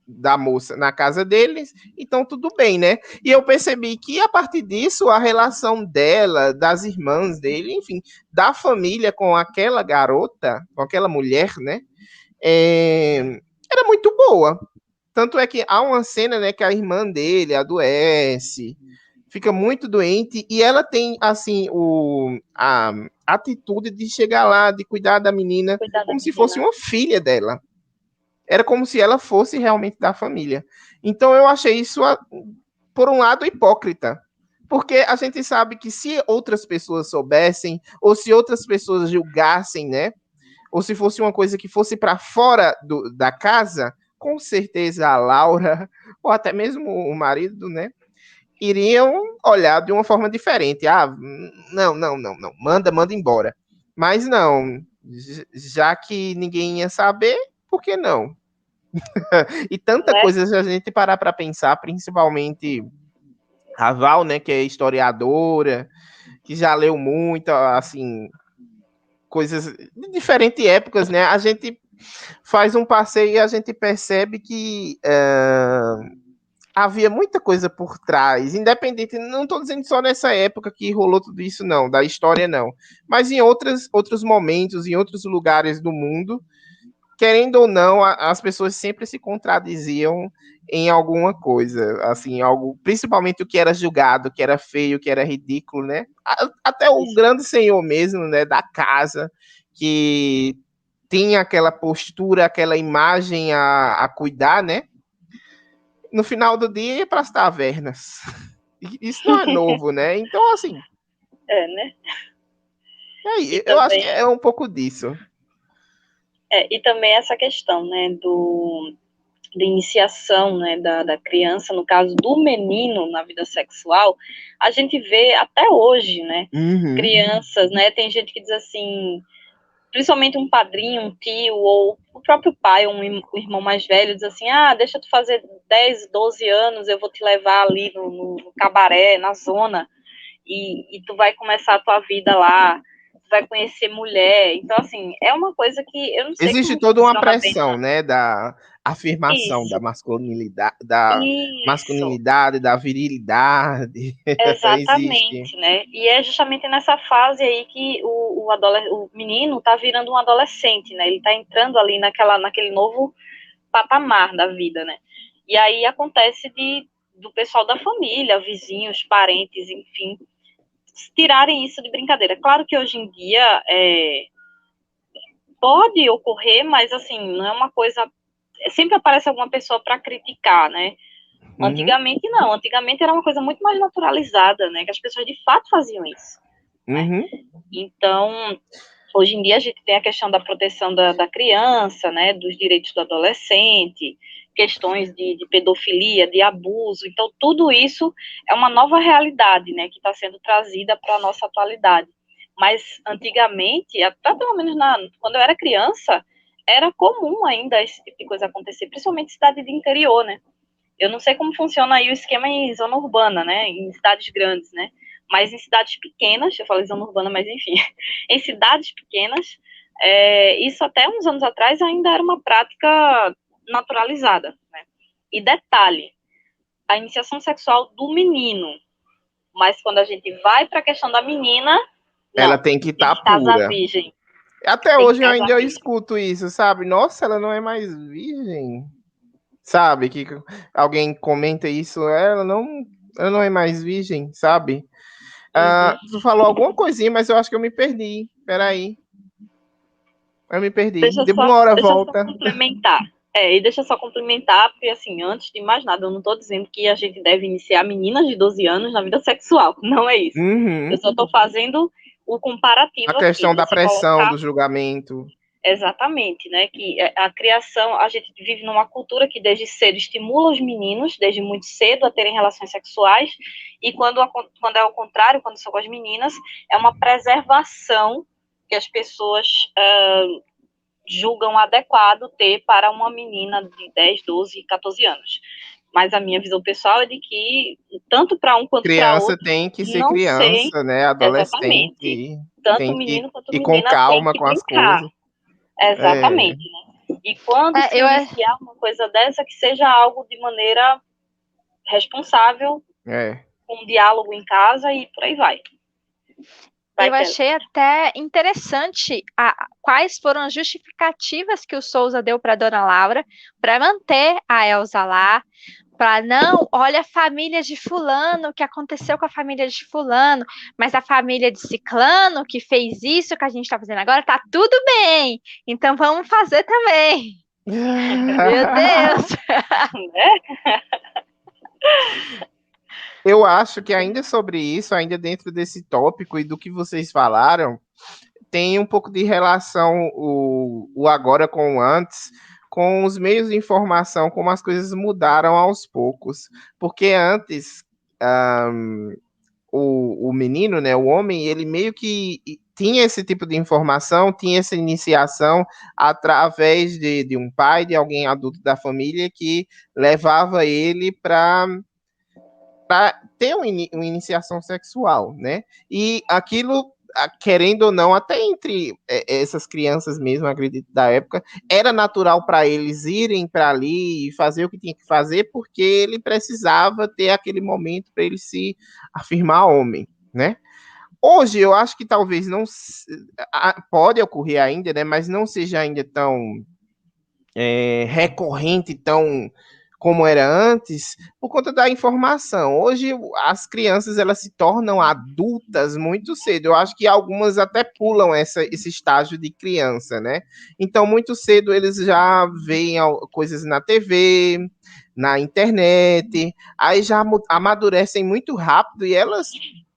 da moça na casa deles, então tudo bem, né? E eu percebi que a partir disso, a relação dela, das irmãs dele, enfim, da família com aquela garota, com aquela mulher, né? Era muito boa. Tanto é que há uma cena, né, que a irmã dele adoece, fica muito doente, e ela tem, assim, a atitude de chegar lá, de cuidar da menina, como se fosse uma filha dela. Era como se ela fosse realmente da família. Então eu achei isso, por um lado, hipócrita. Porque a gente sabe que se outras pessoas soubessem, ou se outras pessoas julgassem, né? Ou se fosse uma coisa que fosse para fora da casa, com certeza a Laura, ou até mesmo o marido, né? Iriam olhar de uma forma diferente. Ah, não, manda embora. Mas não, já que ninguém ia saber, por que não? E tanta coisa se a gente parar para pensar, principalmente a Val, né, que é historiadora, que já leu muito, assim, coisas de diferentes épocas, né? A gente faz um passeio e a gente percebe que havia muita coisa por trás, independente, não estou dizendo só nessa época que rolou tudo isso, não, da história, não, mas em outros momentos, em outros lugares do mundo, querendo ou não, as pessoas sempre se contradiziam em alguma coisa, assim, algo, principalmente o que era julgado, o que era feio, o que era ridículo, né? Até o grande senhor mesmo, né, da casa, que tinha aquela postura, aquela imagem a cuidar, né? No final do dia ia para as tavernas. Isso não é novo, né? Então, assim. Né? Eu também acho que é um pouco disso. E também essa questão, né, de iniciação, né, da criança, no caso do menino na vida sexual, a gente vê até hoje, né, crianças, né, tem gente que diz assim, principalmente um padrinho, um tio, ou o próprio pai, um irmão mais velho, diz assim, deixa tu fazer 10, 12 anos, eu vou te levar ali no cabaré, na zona, e tu vai começar a tua vida lá, tu vai conhecer mulher. Então, assim, é uma coisa que eu não sei. Existe toda uma pressão, né, da afirmação da masculinidade, da virilidade. Exatamente, né? E é justamente nessa fase aí que o menino tá virando um adolescente, né? Ele tá entrando ali naquele novo patamar da vida, né? E aí acontece do pessoal da família, vizinhos, parentes, enfim, tirarem isso de brincadeira. Claro que hoje em dia pode ocorrer, mas assim, não é uma coisa. Sempre aparece alguma pessoa para criticar, né? Antigamente não, antigamente era uma coisa muito mais naturalizada, né? Que as pessoas de fato faziam isso. Né? Então, hoje em dia a gente tem a questão da proteção da criança, né? Dos direitos do adolescente, questões de pedofilia, de abuso. Então, tudo isso é uma nova realidade, né? Que está sendo trazida para a nossa atualidade. Mas antigamente, até pelo menos quando eu era criança, era comum ainda esse tipo de coisa acontecer, principalmente em cidade de interior, né? Eu não sei como funciona aí o esquema em zona urbana, né? Em cidades grandes, né? Mas em cidades pequenas, eu falei zona urbana, mas enfim, em cidades pequenas, isso até uns anos atrás ainda era uma prática naturalizada, né? E detalhe, a iniciação sexual do menino Mas quando a gente vai para a questão da menina, ela tem que estar pura. Virgem. Até hoje ainda eu escuto isso, sabe? Nossa, ela não é mais virgem. Sabe? Que alguém comenta isso, ela não é mais virgem, sabe? Tu falou alguma coisinha, mas eu acho que eu me perdi. Peraí. Eu me perdi. Uma hora volta. Deixa eu só complementar. E deixa eu só complementar, porque assim, antes de mais nada, eu não estou dizendo que a gente deve iniciar meninas de 12 anos na vida sexual. Não é isso. Eu só estou fazendo o comparativo aqui. A questão da pressão, do julgamento. Exatamente, né? Que a criação, a gente vive numa cultura que desde cedo estimula os meninos, desde muito cedo, a terem relações sexuais, e quando é o contrário, quando são com as meninas, é uma preservação que as pessoas julgam adequado ter para uma menina de 10, 12, 14 anos. Mas a minha visão pessoal é de que, tanto para um quanto para outro, criança tem que ser criança, né? Adolescente. Exatamente. Tanto menino quanto menina com calma tem que com as coisas. Exatamente, né? E quando se iniciar uma coisa dessa, que seja algo de maneira responsável, com um diálogo em casa e por aí vai. Eu achei até interessante quais foram as justificativas que o Souza deu para a dona Laura para manter a Elsa lá, para não, olha a família de fulano, o que aconteceu com a família de fulano, mas a família de ciclano que fez isso que a gente está fazendo agora, tá tudo bem, então vamos fazer também. Meu Deus! Eu acho que ainda sobre isso, ainda dentro desse tópico e do que vocês falaram, tem um pouco de relação o agora com o antes, com os meios de informação, como as coisas mudaram aos poucos. Porque antes, o menino, né, o homem, ele meio que tinha esse tipo de informação, tinha essa iniciação através de um pai, de alguém adulto da família, que levava ele para ter uma iniciação sexual, né? E aquilo, querendo ou não, até entre essas crianças mesmo, acredito, da época, era natural para eles irem para ali e fazer o que tinha que fazer, porque ele precisava ter aquele momento para ele se afirmar homem, né? Hoje, eu acho que talvez não pode ocorrer ainda, né? Mas não seja ainda tão recorrente, tão como era antes, por conta da informação. Hoje, as crianças elas se tornam adultas muito cedo. Eu acho que algumas até pulam esse estágio de criança, né? Então, muito cedo eles já veem coisas na TV, na internet, aí já amadurecem muito rápido e elas,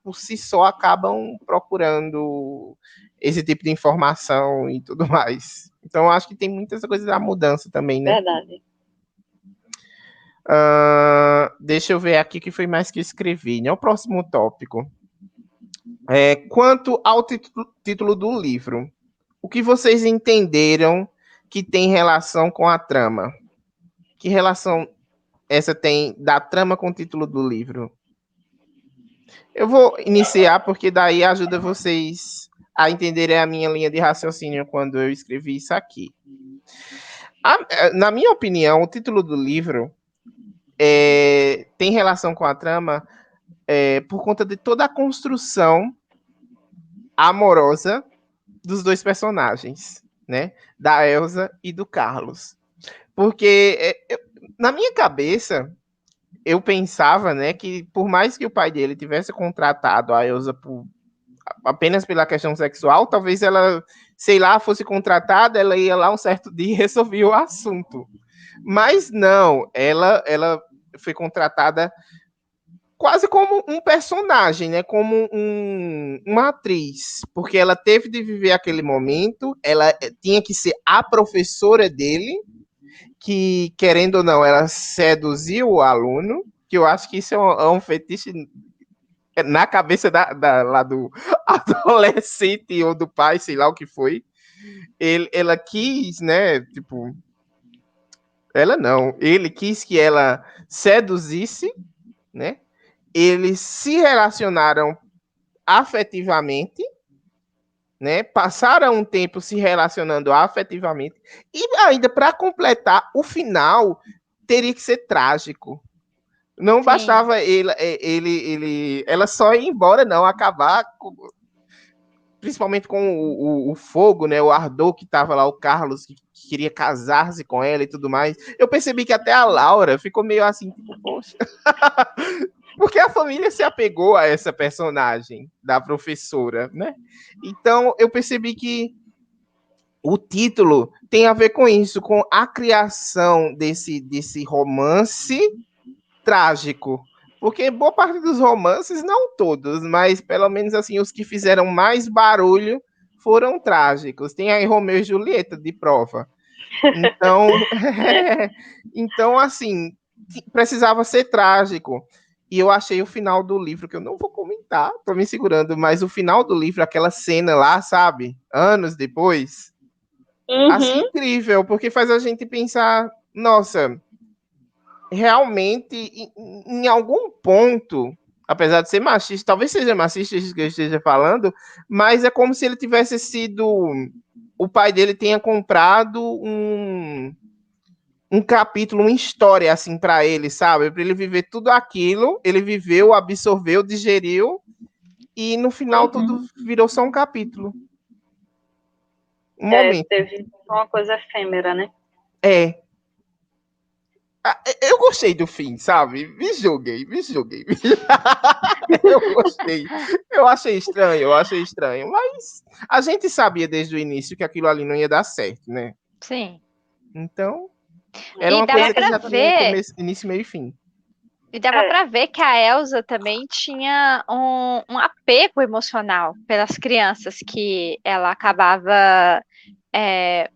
por si só, acabam procurando esse tipo de informação e tudo mais. Então, eu acho que tem muitas coisas da mudança também, né? Verdade. Deixa eu ver aqui o que foi mais que eu escrevi, né? O próximo tópico. Quanto ao título do livro, o que vocês entenderam que tem relação com a trama? Que relação essa tem da trama com o título do livro? Eu vou iniciar porque daí ajuda vocês a entenderem a minha linha de raciocínio quando eu escrevi isso aqui. Na minha opinião, o título do livro tem relação com a trama por conta de toda a construção amorosa dos dois personagens, né? Da Elsa e do Carlos. Porque na minha cabeça, eu pensava, né, que por mais que o pai dele tivesse contratado a Elsa apenas pela questão sexual, talvez ela, sei lá, fosse contratada, ela ia lá um certo dia e resolvia o assunto. Mas não, ela foi contratada quase como um personagem, né? Como uma atriz, porque ela teve de viver aquele momento, ela tinha que ser a professora dele, que, querendo ou não, ela seduziu o aluno, que eu acho que isso é um fetiche na cabeça lá do adolescente ou do pai, sei lá o que foi. Ela quis, né? Tipo, ele quis que ela seduzisse, né? Eles se relacionaram afetivamente, né? Passaram um tempo se relacionando afetivamente e ainda para completar o final teria que ser trágico, Não Sim. bastava ela só ir embora, não, acabar principalmente com o fogo, né? O ardor que tava lá, o Carlos, que queria casar-se com ela e tudo mais. Eu percebi que até a Laura ficou meio assim, tipo, poxa. Porque a família se apegou a essa personagem da professora, né? Então eu percebi que o título tem a ver com isso, com a criação desse romance trágico. Porque boa parte dos romances, não todos, mas pelo menos assim, os que fizeram mais barulho foram trágicos. Tem aí Romeu e Julieta de prova. Então, então assim, precisava ser trágico. E eu achei o final do livro, que eu não vou comentar, tô me segurando, mas o final do livro, aquela cena lá, sabe? Anos depois, achei incrível, porque faz a gente pensar, nossa, realmente, em algum ponto, apesar de ser machista, talvez seja machista isso que eu esteja falando, mas é como se ele tivesse sido. O pai dele tenha comprado um capítulo, uma história assim para ele, sabe? Para ele viver tudo aquilo, ele viveu, absorveu, digeriu, e no final tudo virou só um capítulo. Um momento. Teve uma coisa efêmera, né? É. Eu gostei do fim, sabe? Me julguei, me julguei. Eu gostei. Eu achei estranho. Mas a gente sabia desde o início que aquilo ali não ia dar certo, né? Sim. Então, era E uma dava coisa que pra já tinha ver, começo, início, meio e fim. e dava para ver que a Elsa também tinha um apego emocional pelas crianças que ela acabava é,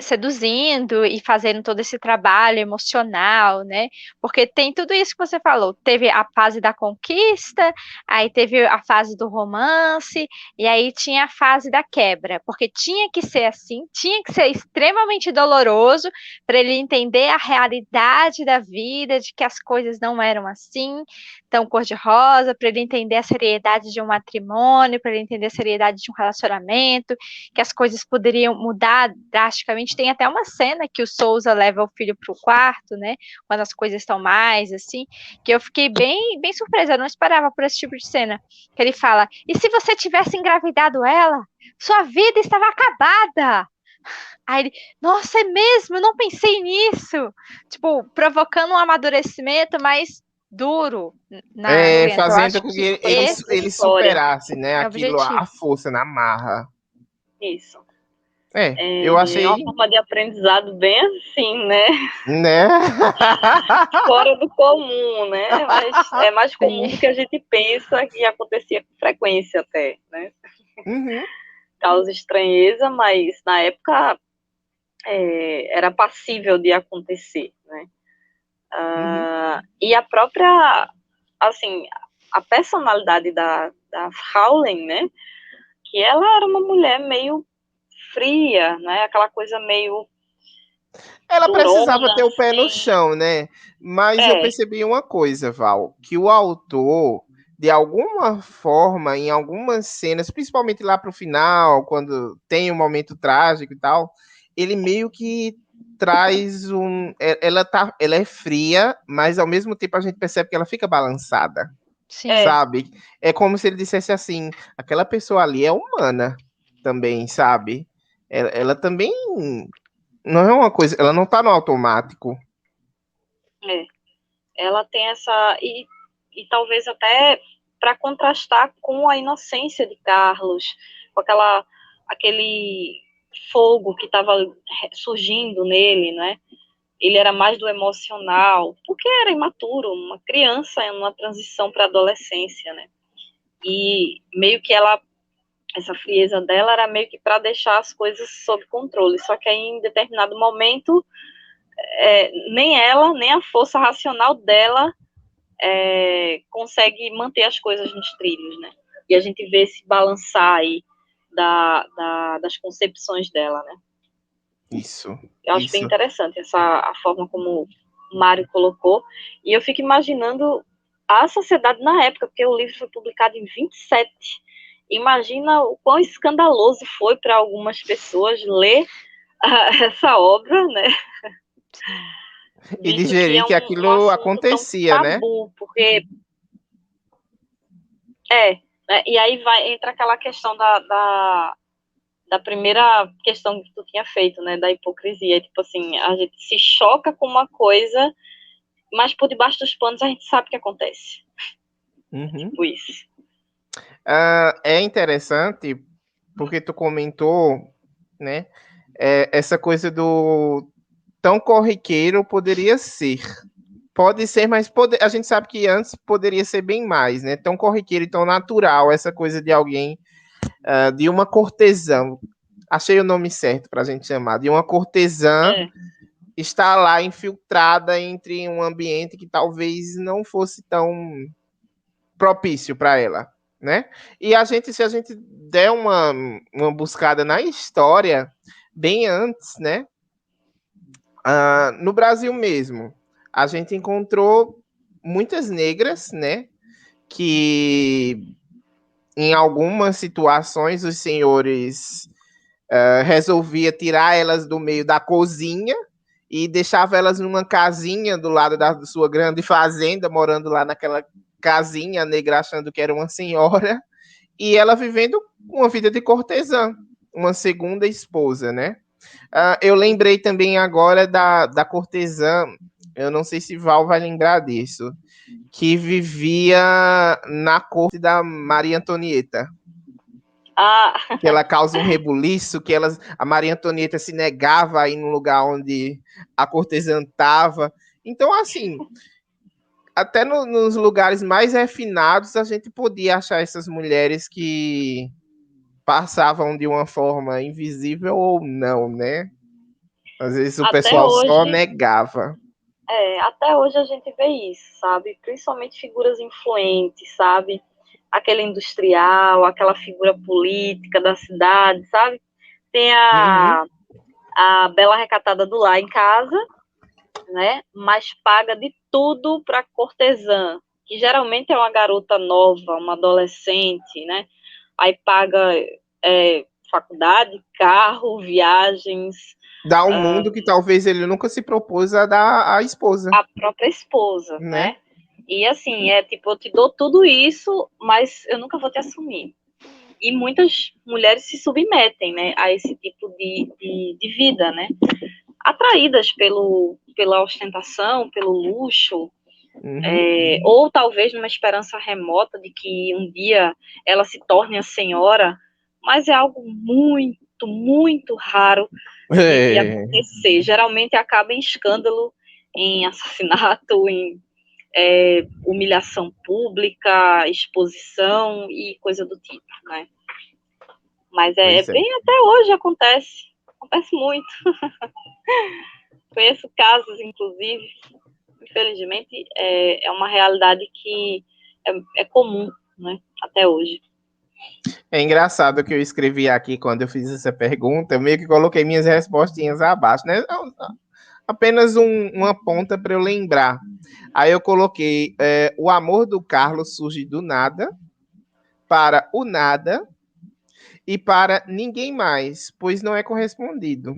seduzindo e fazendo todo esse trabalho emocional, né? Porque tem tudo isso que você falou. Teve a fase da conquista, aí teve a fase do romance, e aí tinha a fase da quebra. Porque tinha que ser assim, tinha que ser extremamente doloroso para ele entender a realidade da vida, de que as coisas não eram assim, tão cor-de-rosa, para ele entender a seriedade de um matrimônio, para ele entender a seriedade de um relacionamento, que as coisas poderiam mudar drasticamente. Tem até uma cena que o Souza leva o filho para o quarto, né? Quando as coisas estão mais assim, que eu fiquei bem, bem surpresa. Eu não esperava por esse tipo de cena. Que ele fala: e se você tivesse engravidado ela, sua vida estava acabada. Aí ele, nossa, é mesmo, eu não pensei nisso. Tipo, provocando um amadurecimento mais duro na criança. Eu Fazendo acho com que que ele esse História. superasse, né, é o aquilo, a objetivo. força na marra. Isso. Eu É achei, uma forma de aprendizado bem assim, né? né? Fora do comum, né? Mas é mais comum Sim. do que a gente pensa que acontecia com frequência até, né? Uhum. Causa estranheza, mas na época era passível de acontecer, né? Uhum. E a própria, assim, a personalidade da Howling, né? Que ela era uma mulher meio fria, né? Aquela coisa meio Ela precisava durona, ter o pé no assim. chão, né? Mas eu percebi uma coisa, Val, que o autor, de alguma forma, em algumas cenas, principalmente lá pro final, quando tem um momento trágico e tal, ele meio que traz ela é fria, mas ao mesmo tempo a gente percebe que ela fica balançada, Sim. sabe? É como se ele dissesse assim, aquela pessoa ali é humana também, sabe? Ela também não é uma coisa, ela não tá no automático. Ela tem essa. E talvez até para contrastar com a inocência de Carlos, com aquele fogo que estava surgindo nele, né? Ele era mais do emocional, porque era imaturo, uma criança em uma transição para a adolescência, né? E meio que essa frieza dela era meio que para deixar as coisas sob controle. Só que aí, em determinado momento, nem ela, nem a força racional dela consegue manter as coisas nos trilhos, né? E a gente vê esse balançar aí das concepções dela, né? Isso. Eu acho bem interessante a forma como o Mário colocou. E eu fico imaginando a sociedade na época, porque o livro foi publicado em 27. Imagina o quão escandaloso foi para algumas pessoas ler essa obra, né? E visto que digerir é que um aquilo assunto tão acontecia, né? tabu, porque né, e aí entra aquela questão da primeira questão que tu tinha feito, né, da hipocrisia, tipo assim, a gente se choca com uma coisa, mas por debaixo dos panos a gente sabe o que acontece. Uhum. Tipo isso. É interessante porque tu comentou, né? Essa coisa do tão corriqueiro poderia ser. Pode ser, mas a gente sabe que antes poderia ser bem mais, né? Tão corriqueiro e tão natural essa coisa de alguém, de uma cortesã. Achei o nome certo para a gente chamar, de uma cortesã estar lá infiltrada entre um ambiente que talvez não fosse tão propício para ela, né? E se a gente der uma buscada na história, bem antes, né? No Brasil mesmo, a gente encontrou muitas negras, né? Que em algumas situações os senhores resolvia tirar elas do meio da cozinha e deixava elas numa casinha do lado da sua grande fazenda, morando lá naquela casinha, a negra achando que era uma senhora, e ela vivendo uma vida de cortesã, uma segunda esposa, né? Eu lembrei também agora da cortesã, eu não sei se Val vai lembrar disso, que vivia na corte da Maria Antonieta. Que ela causa um rebuliço, a Maria Antonieta se negava a ir no lugar onde a cortesã estava. Então, assim, até nos lugares mais refinados, a gente podia achar essas mulheres que passavam de uma forma invisível ou não, né? Às vezes o Até pessoal só hoje, negava. até hoje a gente vê isso, sabe? Principalmente figuras influentes, sabe? Aquele industrial, aquela figura política da cidade, sabe? Tem Uhum. a bela recatada do lar em casa, né? Mas paga de tudo para cortesã, que geralmente é uma garota nova, uma adolescente, né? Aí paga faculdade, carro, viagens, Dá um mundo que talvez ele nunca se propôs a dar à esposa, a própria esposa, né? né? E assim, tipo, eu te dou tudo isso, mas eu nunca vou te assumir. E muitas mulheres se submetem, né, a esse tipo de vida, né? Atraídas pela ostentação, pelo luxo, ou talvez numa esperança remota de que um dia ela se torne a senhora, mas é algo muito, muito raro de acontecer. Geralmente acaba em escândalo, em assassinato, em humilhação pública, exposição e coisa do tipo, né? Mas bem até hoje acontece muito. Conheço casos, inclusive, infelizmente, é uma realidade que é comum, né, até hoje. É engraçado que eu escrevi aqui quando eu fiz essa pergunta, eu meio que coloquei minhas respostinhas abaixo, né? Apenas uma ponta para eu lembrar. Aí eu coloquei: o amor do Carlos surge do nada, para o nada e para ninguém mais, pois não é correspondido.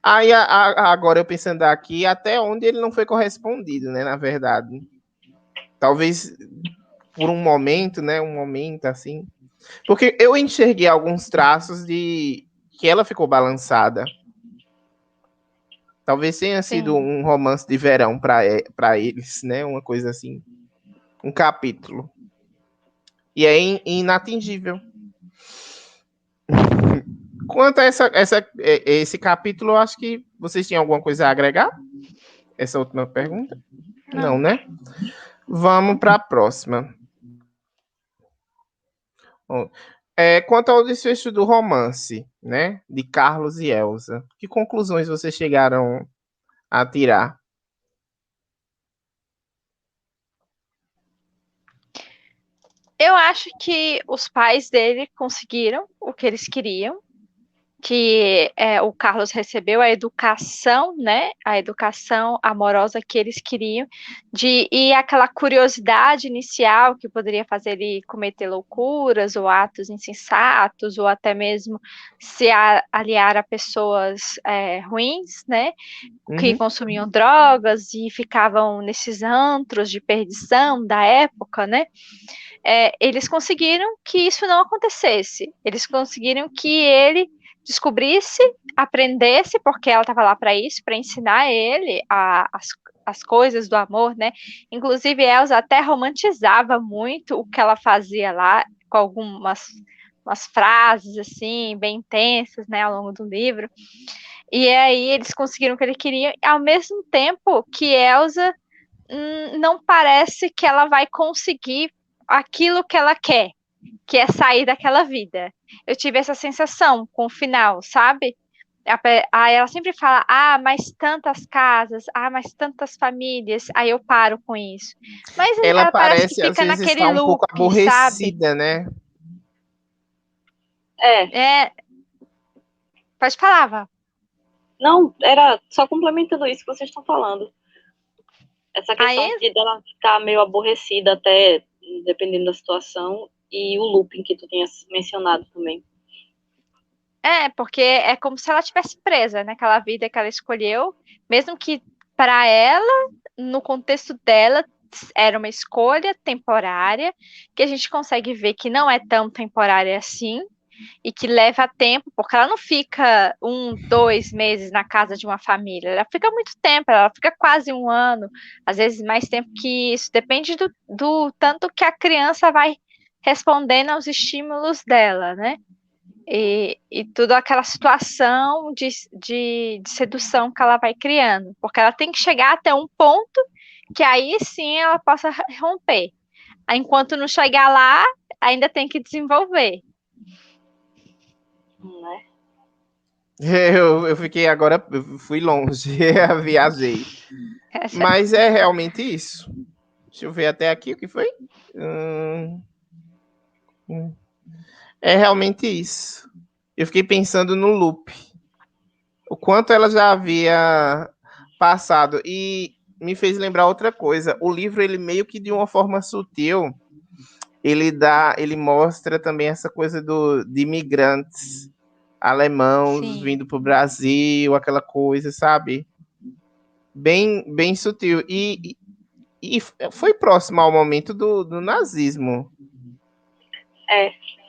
Aí agora eu pensando aqui, até onde ele não foi correspondido, né? Na verdade, talvez por um momento, né? Um momento assim, porque eu enxerguei alguns traços de que ela ficou balançada. Talvez tenha sido um romance de verão para eles, né? Uma coisa assim, um capítulo. E é inatingível. Quanto a esse capítulo, eu acho que vocês tinham alguma coisa a agregar? Essa última pergunta? Não, né? Vamos para a próxima. Bom, quanto ao desfecho do romance, né, de Carlos e Elsa, que conclusões vocês chegaram a tirar? Eu acho que os pais dele conseguiram o que eles queriam. que o Carlos recebeu a educação, né? A educação amorosa que eles queriam, e aquela curiosidade inicial que poderia fazer ele cometer loucuras ou atos insensatos, ou até mesmo se aliar a pessoas ruins, né? Que consumiam drogas e ficavam nesses antros de perdição da época, né? Eles conseguiram que isso não acontecesse. Eles conseguiram que ele descobrisse, aprendesse, porque ela estava lá para isso, para ensinar ele as coisas do amor, né? Inclusive, Elsa até romantizava muito o que ela fazia lá, com algumas umas frases assim, bem intensas, né, ao longo do livro. E aí eles conseguiram o que ele queria, ao mesmo tempo que Elsa não parece que ela vai conseguir aquilo que ela quer, que é sair daquela vida. Eu tive essa sensação com o final, sabe? Aí ela sempre fala, mas tantas casas, mas tantas famílias, aí eu paro com isso. Mas ela parece que parece, às fica vezes, naquele estar um pouco loop, sabe? aborrecida, né? Pode falar, Val. Não, era só complementando isso que vocês estão falando. Essa questão de dela ficar meio aborrecida até, dependendo da situação, e o looping que tu tinha mencionado também. Porque é como se ela tivesse presa naquela vida que ela escolheu, mesmo que para ela, no contexto dela, era uma escolha temporária, que a gente consegue ver que não é tão temporária assim, e que leva tempo, porque ela não fica 1, 2 meses na casa de uma família, ela fica muito tempo, ela fica quase 1 ano, às vezes mais tempo que isso, depende do tanto que a criança vai respondendo aos estímulos dela, né? E toda aquela situação de sedução que ela vai criando, porque ela tem que chegar até um ponto que aí sim ela possa romper. Enquanto não chegar lá, ainda tem que desenvolver. Né? Eu fiquei agora, eu fui longe, viajei. Mas é realmente isso. Deixa eu ver até aqui o que foi. É realmente isso. Eu fiquei pensando no loop. O quanto ela já havia passado. E me fez lembrar outra coisa. O livro, ele meio que de uma forma sutil, ele mostra também essa coisa de imigrantes alemãos vindo para o Brasil, aquela coisa, sabe? Bem sutil. E foi próximo ao momento do nazismo.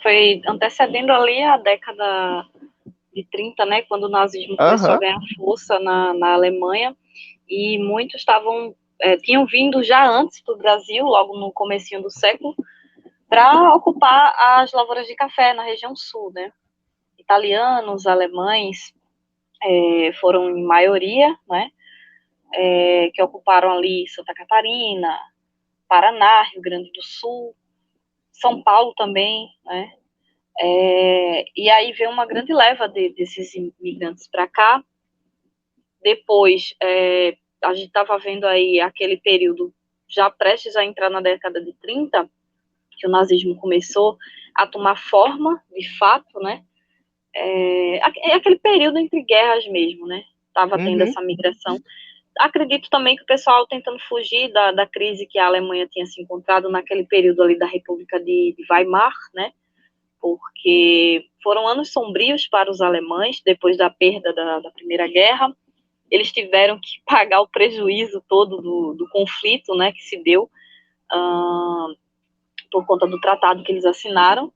Foi antecedendo ali a década de 30, né, quando o nazismo começou a ganhar força na Alemanha, e muitos tinham vindo já antes para o Brasil, logo no comecinho do século, para ocupar as lavouras de café na região sul, né? Italianos, alemães foram em maioria, né? Que ocuparam ali Santa Catarina, Paraná, Rio Grande do Sul, São Paulo também, né? E aí veio uma grande leva desses imigrantes para cá. Depois, a gente estava vendo aí aquele período já prestes a entrar na década de 30, que o nazismo começou a tomar forma, de fato, né? Aquele período entre guerras mesmo, né? Estava tendo essa migração. Acredito também que o pessoal tentando fugir da crise que a Alemanha tinha se encontrado naquele período ali da República de Weimar, né? Porque foram anos sombrios para os alemães, depois da perda da Primeira Guerra. Eles tiveram que pagar o prejuízo todo do conflito, né, que se deu por conta do tratado que eles assinaram,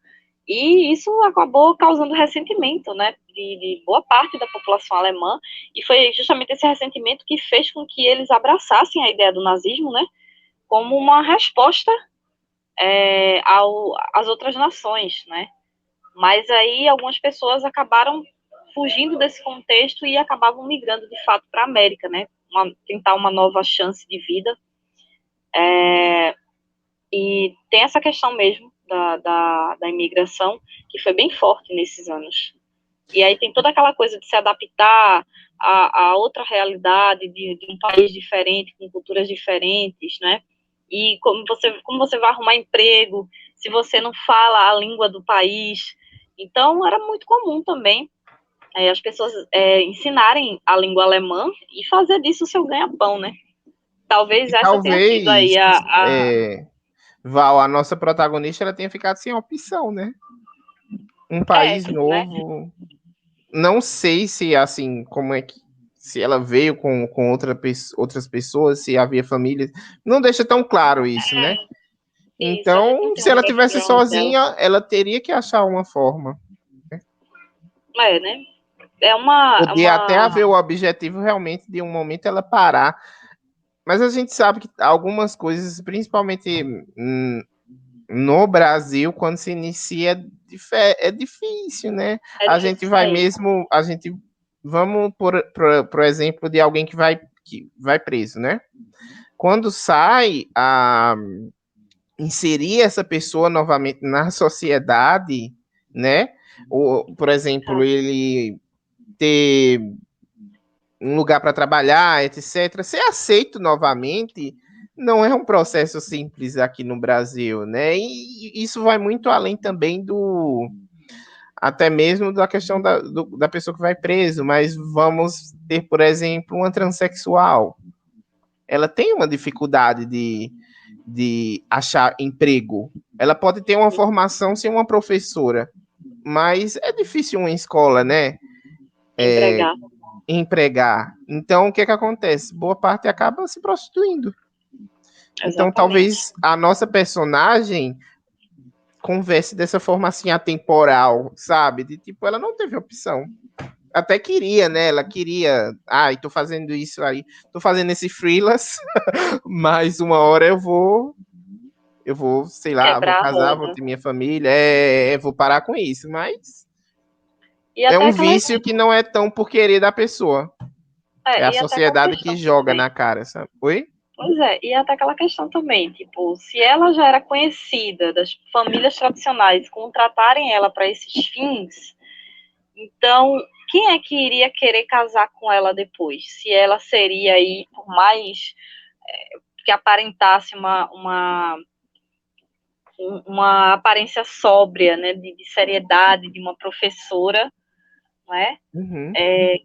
e isso acabou causando ressentimento, né, de boa parte da população alemã, e foi justamente esse ressentimento que fez com que eles abraçassem a ideia do nazismo, né, como uma resposta às outras nações, né. Mas aí algumas pessoas acabaram fugindo desse contexto e acabavam migrando de fato para a América, né? Tentar uma nova chance de vida. E tem essa questão mesmo da imigração, que foi bem forte nesses anos. E aí tem toda aquela coisa de se adaptar a outra realidade, de um país diferente, com culturas diferentes, né? E como você vai arrumar emprego, se você não fala a língua do país. Então, era muito comum também as pessoas ensinarem a língua alemã e fazer disso o seu ganha-pão, né? Talvez essa tenha sido Talvez, aí Val, a nossa protagonista, ela tenha ficado sem opção, né? Um país né? novo. Não sei se, assim, como é que. Se ela veio com outras pessoas, se havia família. Não deixa tão claro isso, né? Isso, a gente não Então, tem se um ela tivesse background dela. sozinha, ela teria que achar uma forma. Né? É uma. Poder até haver o objetivo realmente de um momento ela parar. Mas a gente sabe que algumas coisas, principalmente no Brasil, quando se inicia, é difícil, né? A gente vai mesmo, vamos por exemplo de alguém que vai preso, né? Quando sai, inserir essa pessoa novamente na sociedade, né? Ou, por exemplo, ele ter um lugar para trabalhar, etc., ser aceito novamente não é um processo simples aqui no Brasil, né? E isso vai muito além também até mesmo da questão da pessoa que vai preso, mas vamos ter, por exemplo, uma transexual. Ela tem uma dificuldade de achar emprego. Ela pode ter uma formação ser uma professora, mas é difícil uma escola, né? Empregar. Então, o que acontece? Boa parte acaba se prostituindo. Exatamente. Então, talvez a nossa personagem converse dessa forma assim atemporal, sabe? De tipo, ela não teve opção. Até queria, né? Ela queria, tô fazendo isso aí, tô fazendo esse freelance, mas uma hora eu vou, sei lá, vou casar, vou ter minha família, vou parar com isso, mas é um vício que não é tão por querer da pessoa. É a sociedade que joga na cara, sabe? Oi? Pois é, e até aquela questão também, tipo, se ela já era conhecida das famílias tradicionais contratarem ela para esses fins, então quem é que iria querer casar com ela depois? Se ela seria aí, por mais que aparentasse uma aparência sóbria, né, de seriedade, de uma professora, né? Uhum.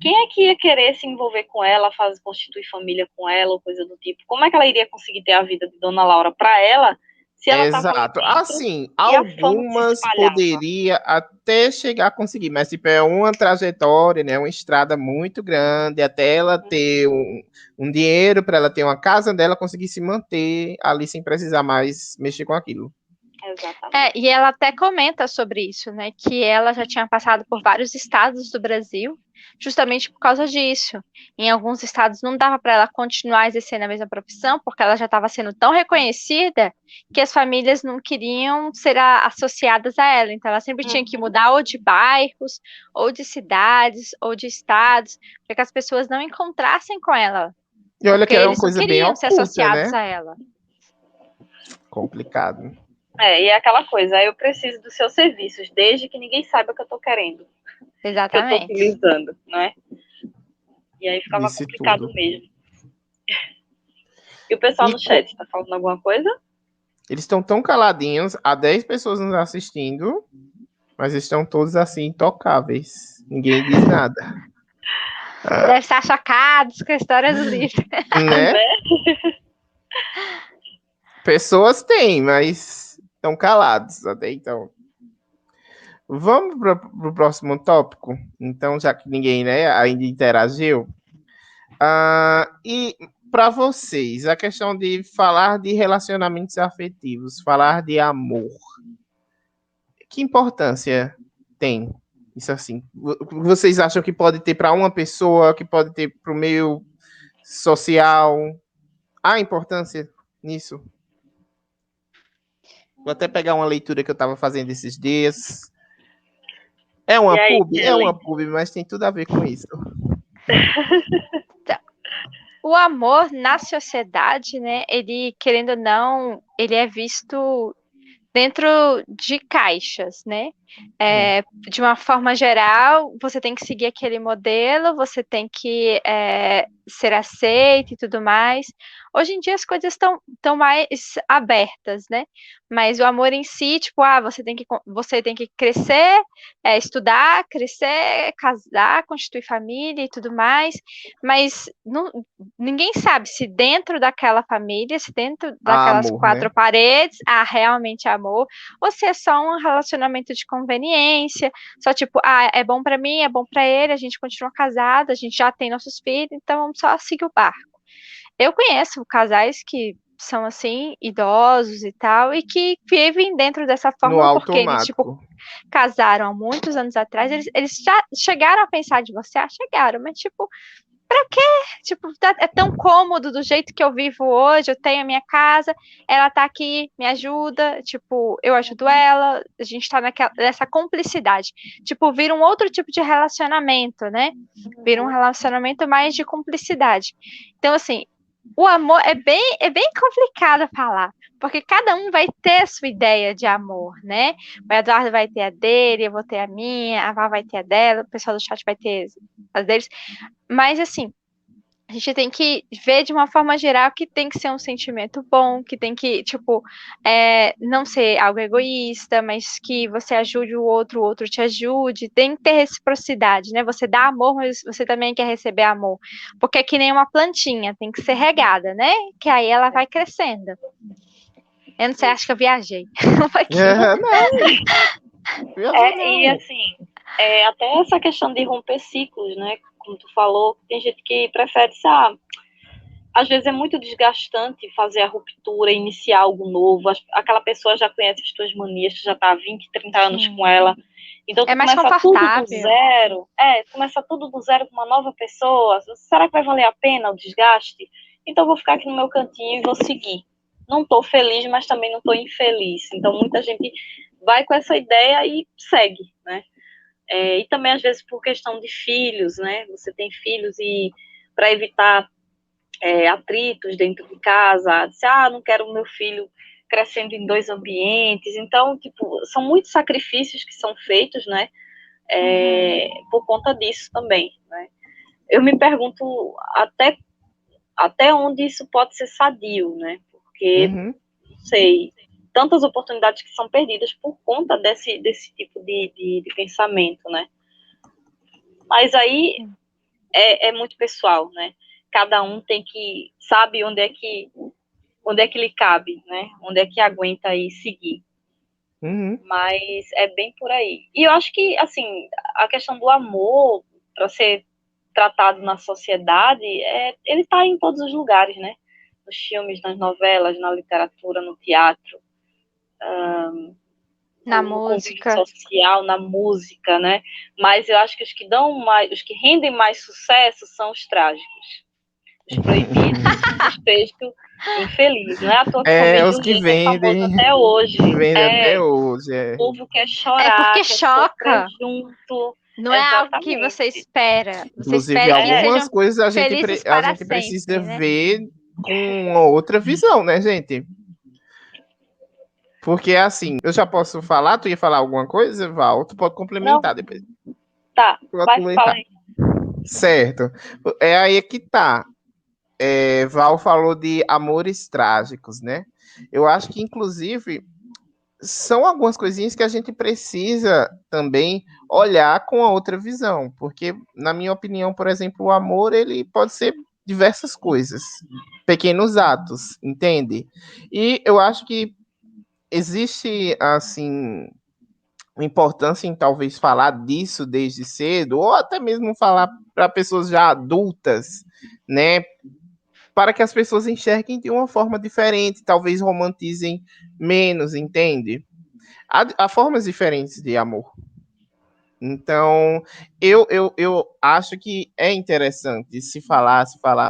Quem é que ia querer se envolver com ela, constituir família com ela, ou coisa do tipo? Como é que ela iria conseguir ter a vida de Dona Laura para ela, se ela estava ali dentro, assim, algumas poderia até chegar a conseguir, mas tipo, é uma trajetória, né, uma estrada muito grande, até ela ter um dinheiro para ela ter uma casa dela, conseguir se manter ali sem precisar mais mexer com aquilo. E ela até comenta sobre isso, né? Que ela já tinha passado por vários estados do Brasil, justamente por causa disso. Em alguns estados não dava para ela continuar exercendo a mesma profissão, porque ela já estava sendo tão reconhecida que as famílias não queriam ser associadas a ela. Então ela sempre tinha que mudar ou de bairros, ou de cidades, ou de estados, para que as pessoas não encontrassem com ela. E olha que era uma coisa bem oculta, ser associados, né? A ela. Complicado. E é aquela coisa, eu preciso dos seus serviços, desde que ninguém saiba que eu tô querendo. Exatamente. Que eu tô utilizando, né? E aí ficava complicado mesmo. E o pessoal no chat, tá falando alguma coisa? Eles estão tão caladinhos, há 10 pessoas nos assistindo, mas estão todos assim, intocáveis. Ninguém diz nada. Deve estar chocados com a história do livro. Né? Pessoas têm, mas estão calados até então. Vamos para o próximo tópico? Então, já que ninguém, né, ainda interagiu. E para vocês, a questão de falar de relacionamentos afetivos, falar de amor, que importância tem isso assim? Vocês acham que pode ter para uma pessoa, que pode ter para o meio social? Há importância nisso? Vou até pegar uma leitura que eu estava fazendo esses dias. É uma pub? É uma pub, mas tem tudo a ver com isso. O amor na sociedade, né? Ele, querendo ou não, ele é visto dentro de caixas, né? De uma forma geral, você tem que seguir aquele modelo, você tem que ser aceito e tudo mais. Hoje em dia as coisas estão mais abertas, né? Mas o amor em si, tipo, você tem que crescer, estudar, crescer, casar, constituir família e tudo mais. Mas ninguém sabe se dentro daquela família, se dentro daquelas amor, quatro né? paredes, há realmente amor, ou se é só um relacionamento de conveniência, só tipo, é bom pra mim, é bom pra ele, a gente continua casado, a gente já tem nossos filhos, então vamos só seguir o barco. Eu conheço casais que são assim, idosos e tal, e que vivem dentro dessa No forma porque eles, tipo, automático. casaram há muitos anos atrás, eles já chegaram a pensar de você, chegaram, mas tipo, pra quê? Tipo, é tão cômodo do jeito que eu vivo hoje, eu tenho a minha casa, ela tá aqui, me ajuda, tipo, eu ajudo ela, a gente tá nessa cumplicidade. Tipo, vira um outro tipo de relacionamento, né? Vira um relacionamento mais de cumplicidade. Então, assim, o amor é bem complicado falar, porque cada um vai ter a sua ideia de amor, né? O Eduardo vai ter a dele, eu vou ter a minha, a Val vai ter a dela, o pessoal do chat vai ter as deles. Mas, assim, a gente tem que ver de uma forma geral que tem que ser um sentimento bom, que tem que, tipo, não ser algo egoísta, mas que você ajude o outro te ajude. Tem que ter reciprocidade, né? Você dá amor, mas você também quer receber amor. Porque é que nem uma plantinha, tem que ser regada, né? Que aí ela vai crescendo. Eu não sei, acho que eu viajei um pouquinho. Não, viajou E não. assim, até essa questão de romper ciclos, né? Como tu falou, tem gente que prefere, às vezes é muito desgastante fazer a ruptura, iniciar algo novo. Aquela pessoa já conhece as tuas manias, tu já tá há 20, 30 anos com ela. Então tu É mais começa tudo do confortável. zero. Começa tudo do zero com uma nova pessoa. Será que vai valer a pena o desgaste? Então eu vou ficar aqui no meu cantinho e vou seguir. Não tô feliz, mas também não tô infeliz. Então muita gente vai com essa ideia e segue, né? E também às vezes por questão de filhos, né? Você tem filhos e para evitar atritos dentro de casa, não quero o meu filho crescendo em dois ambientes. Então, tipo, são muitos sacrifícios que são feitos, né? Por conta disso também, né? Eu me pergunto até onde isso pode ser sadio, né? Porque, não sei, tantas oportunidades que são perdidas por conta desse tipo de pensamento, né? Mas aí é muito pessoal, né? Cada um sabe onde é que lhe cabe, né? Onde é que aguenta aí seguir. Mas é bem por aí. E eu acho que, assim, a questão do amor, para ser tratado na sociedade, ele está em todos os lugares, né? Nos filmes, nas novelas, na literatura, no teatro, Na no convívio música. social, na música, né? Mas eu acho que os que rendem mais sucesso são os trágicos. Os proibidos, desfecho infeliz. Não é à toa que Romeu e Os que Julieta é famoso vendem, até hoje. vendem até hoje. O povo quer É porque chorar, quer sofrer choca. junto. Não é algo que Exatamente. você espera. Você Inclusive, espera que eles algumas sejam coisas felizes a para gente precisa sempre, né? ver com uma outra visão, né, gente? Porque assim, eu já posso falar, tu ia falar alguma coisa, Val? Tu pode Não, complementar depois. tá. Pode Vai, fala complementar. aí. Certo. É aí que tá. Val falou de amores trágicos, né? Eu acho que, inclusive, são algumas coisinhas que a gente precisa também olhar com a outra visão, porque, na minha opinião, por exemplo, o amor ele pode ser diversas coisas, pequenos atos, entende? E eu acho que existe assim uma importância em talvez falar disso desde cedo, ou até mesmo falar para pessoas já adultas, né? Para que as pessoas enxerguem de uma forma diferente, talvez romantizem menos, entende? Há formas diferentes de amor. Então, eu acho que é interessante se falar,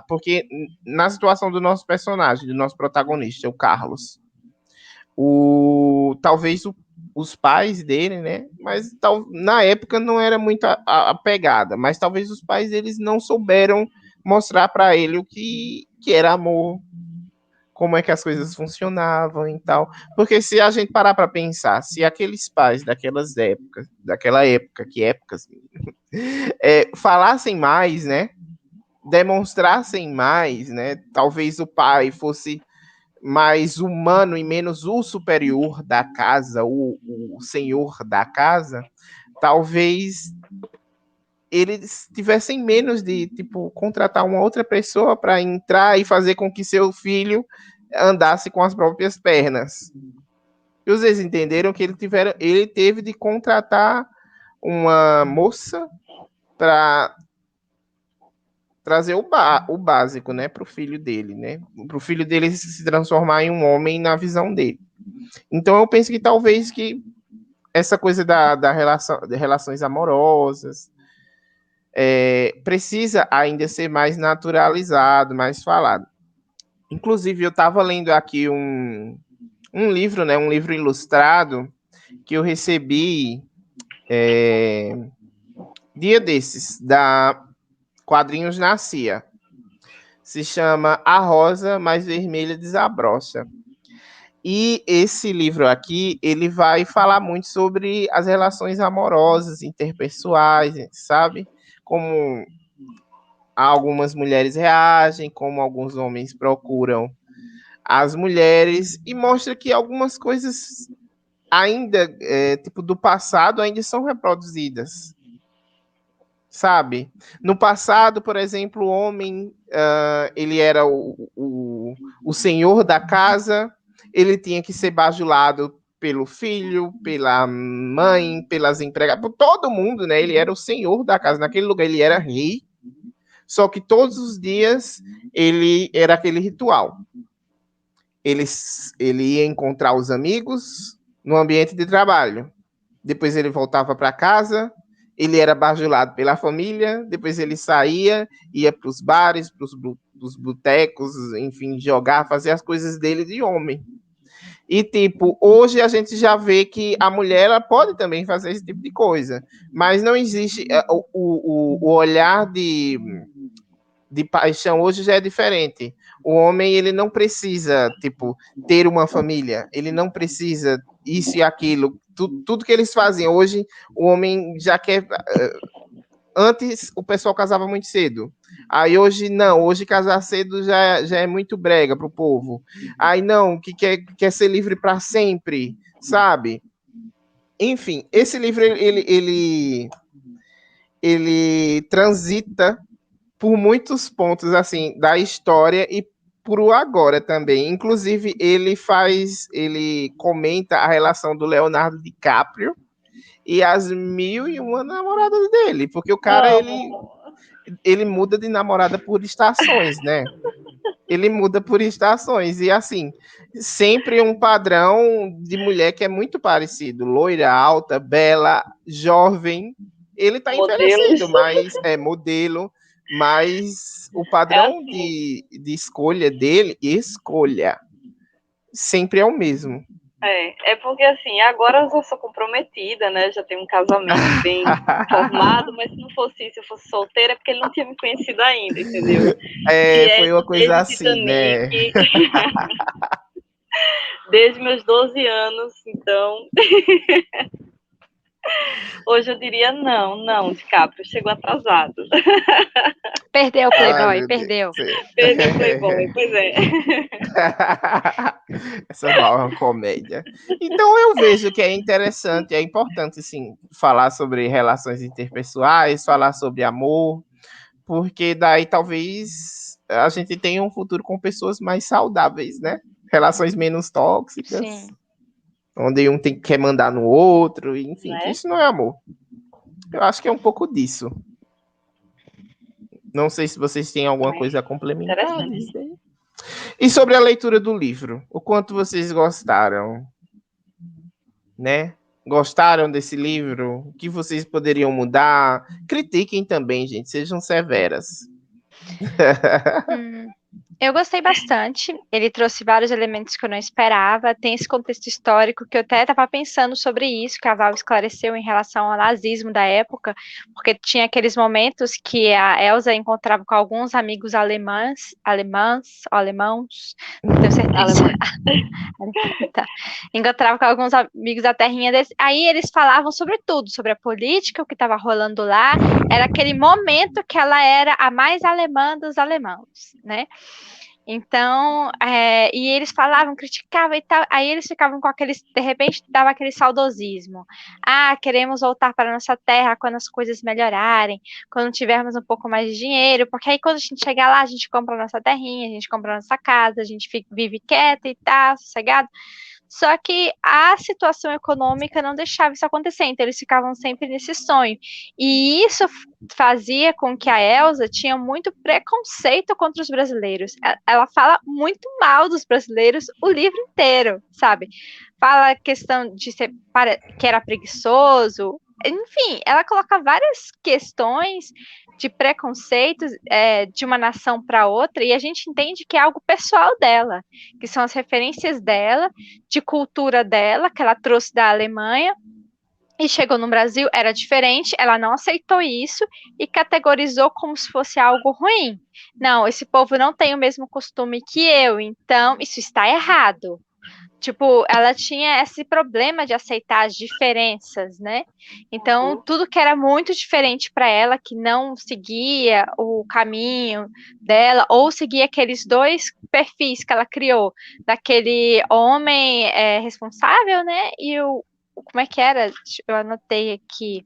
porque na situação do nosso personagem, do nosso protagonista, o Carlos, talvez os pais dele, né? Mas na época não era muito a pegada, mas talvez os pais deles não souberam mostrar para ele o que era amor, como é que as coisas funcionavam e tal. Porque se a gente parar para pensar, se aqueles pais daquela época, que épocas, falassem mais, né? demonstrassem mais, né? Talvez o pai fosse mais humano e menos o superior da casa, o senhor da casa, talvez eles tivessem menos de, tipo, contratar uma outra pessoa para entrar e fazer com que seu filho andasse com as próprias pernas. E vocês entenderam que ele teve de contratar uma moça para trazer o básico, né, para o filho dele, né, para o filho dele se transformar em um homem na visão dele. Então eu penso que talvez que essa coisa da relação, de relações amorosas precisa ainda ser mais naturalizado, mais falado. Inclusive eu estava lendo aqui um livro, né, um livro ilustrado que eu recebi dia desses, da Quadrinhos na CIA. Se chama A Rosa Mais Vermelha Desabrocha. E esse livro aqui, ele vai falar muito sobre as relações amorosas, interpessoais, sabe? Como algumas mulheres reagem, como alguns homens procuram as mulheres, e mostra que algumas coisas ainda, tipo, do passado, ainda são reproduzidas. Sabe? No passado, por exemplo, o homem, ele era o senhor da casa, ele tinha que ser bajulado pelo filho, pela mãe, pelas empregadas, por todo mundo, né? Ele era o senhor da casa, naquele lugar ele era rei, só que todos os dias ele era aquele ritual. Ele ia encontrar os amigos no ambiente de trabalho, depois ele voltava para casa, ele era bajulado pela família, depois ele saía, ia para os bares, para os botecos, enfim, jogar, fazer as coisas dele de homem. E, tipo, hoje a gente já vê que a mulher ela pode também fazer esse tipo de coisa, mas não existe o olhar de paixão hoje já é diferente. O homem, ele não precisa, tipo, ter uma família, ele não precisa isso e aquilo, tudo que eles fazem hoje, o homem já quer. Antes o pessoal casava muito cedo. Aí hoje não, hoje casar cedo já é muito brega pro povo. Aí não, que quer ser livre para sempre, sabe? Enfim, esse livro ele transita por muitos pontos assim da história e por o agora também. Inclusive ele comenta a relação do Leonardo DiCaprio e as 1001 namoradas dele, porque o cara ele muda de namorada por estações, né? Ele muda por estações e assim, sempre um padrão de mulher que é muito parecido, loira, alta, bela, jovem. Ele tá envelhecido, mas é modelo, mas o padrão assim, de escolha dele, sempre é o mesmo. É porque assim, agora eu já sou comprometida, né? Já tenho um casamento bem formado, mas se não fosse isso, eu fosse solteira, é porque ele não tinha me conhecido ainda, entendeu? Foi uma coisa assim, né? Desde meus 12 anos, então. Hoje eu diria não, DiCaprio chegou atrasado. Perdeu o Playboy, perdeu. Perdeu o Playboy, pois é. Essa é uma comédia. Então eu vejo que é interessante, é importante, sim, falar sobre relações interpessoais, falar sobre amor, porque daí talvez a gente tenha um futuro com pessoas mais saudáveis, né? Relações menos tóxicas. Sim. Onde um quer mandar no outro, enfim, né? Que isso não é amor. Eu acho que é um pouco disso. Não sei se vocês têm alguma coisa a complementar. E sobre a leitura do livro, o quanto vocês gostaram, né? Gostaram desse livro? O que vocês poderiam mudar? Critiquem também, gente, sejam severas. Eu gostei bastante. Ele trouxe vários elementos que eu não esperava. Tem esse contexto histórico que eu até estava pensando sobre isso, que a Val esclareceu em relação ao nazismo da época, porque tinha aqueles momentos que a Elsa encontrava com alguns amigos alemãos, não tenho certeza. Tá. Encontrava com alguns amigos da terrinha deles. Aí eles falavam sobre tudo, sobre a política, o que estava rolando lá. Era aquele momento que ela era a mais alemã dos alemãos, né? Então, e eles falavam, criticavam e tal, aí eles ficavam com aqueles, de repente dava aquele saudosismo. Ah, queremos voltar para a nossa terra quando as coisas melhorarem, quando tivermos um pouco mais de dinheiro, porque aí quando a gente chegar lá, a gente compra a nossa terrinha, a gente compra a nossa casa, a gente vive quieta e tal, sossegado. Só que a situação econômica não deixava isso acontecer, então eles ficavam sempre nesse sonho. E isso fazia com que a Elsa tinha muito preconceito contra os brasileiros. Ela fala muito mal dos brasileiros o livro inteiro, sabe? Fala a questão de ser que era preguiçoso. Enfim, ela coloca várias questões de preconceitos de uma nação para outra, e a gente entende que é algo pessoal dela, que são as referências dela, de cultura dela, que ela trouxe da Alemanha, e chegou no Brasil, era diferente, ela não aceitou isso e categorizou como se fosse algo ruim. Não, esse povo não tem o mesmo costume que eu, então isso está errado. Tipo, ela tinha esse problema de aceitar as diferenças, né? Então, tudo que era muito diferente para ela, que não seguia o caminho dela, ou seguia aqueles dois perfis que ela criou, daquele homem responsável, né? E como é que era? Eu anotei aqui.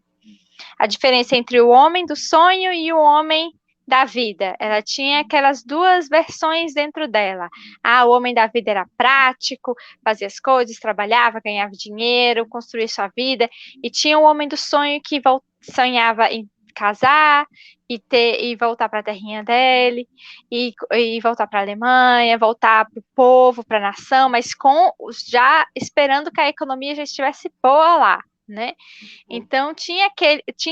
A diferença entre o homem do sonho e o homem da vida. Ela tinha aquelas duas versões dentro dela. Ah, o homem da vida era prático, fazia as coisas, trabalhava, ganhava dinheiro, construía sua vida. E tinha o homem do sonho que sonhava em casar e voltar para a terrinha dele, e voltar para a Alemanha, voltar para o povo, para a nação, mas já esperando que a economia já estivesse boa lá. Né? Então tinha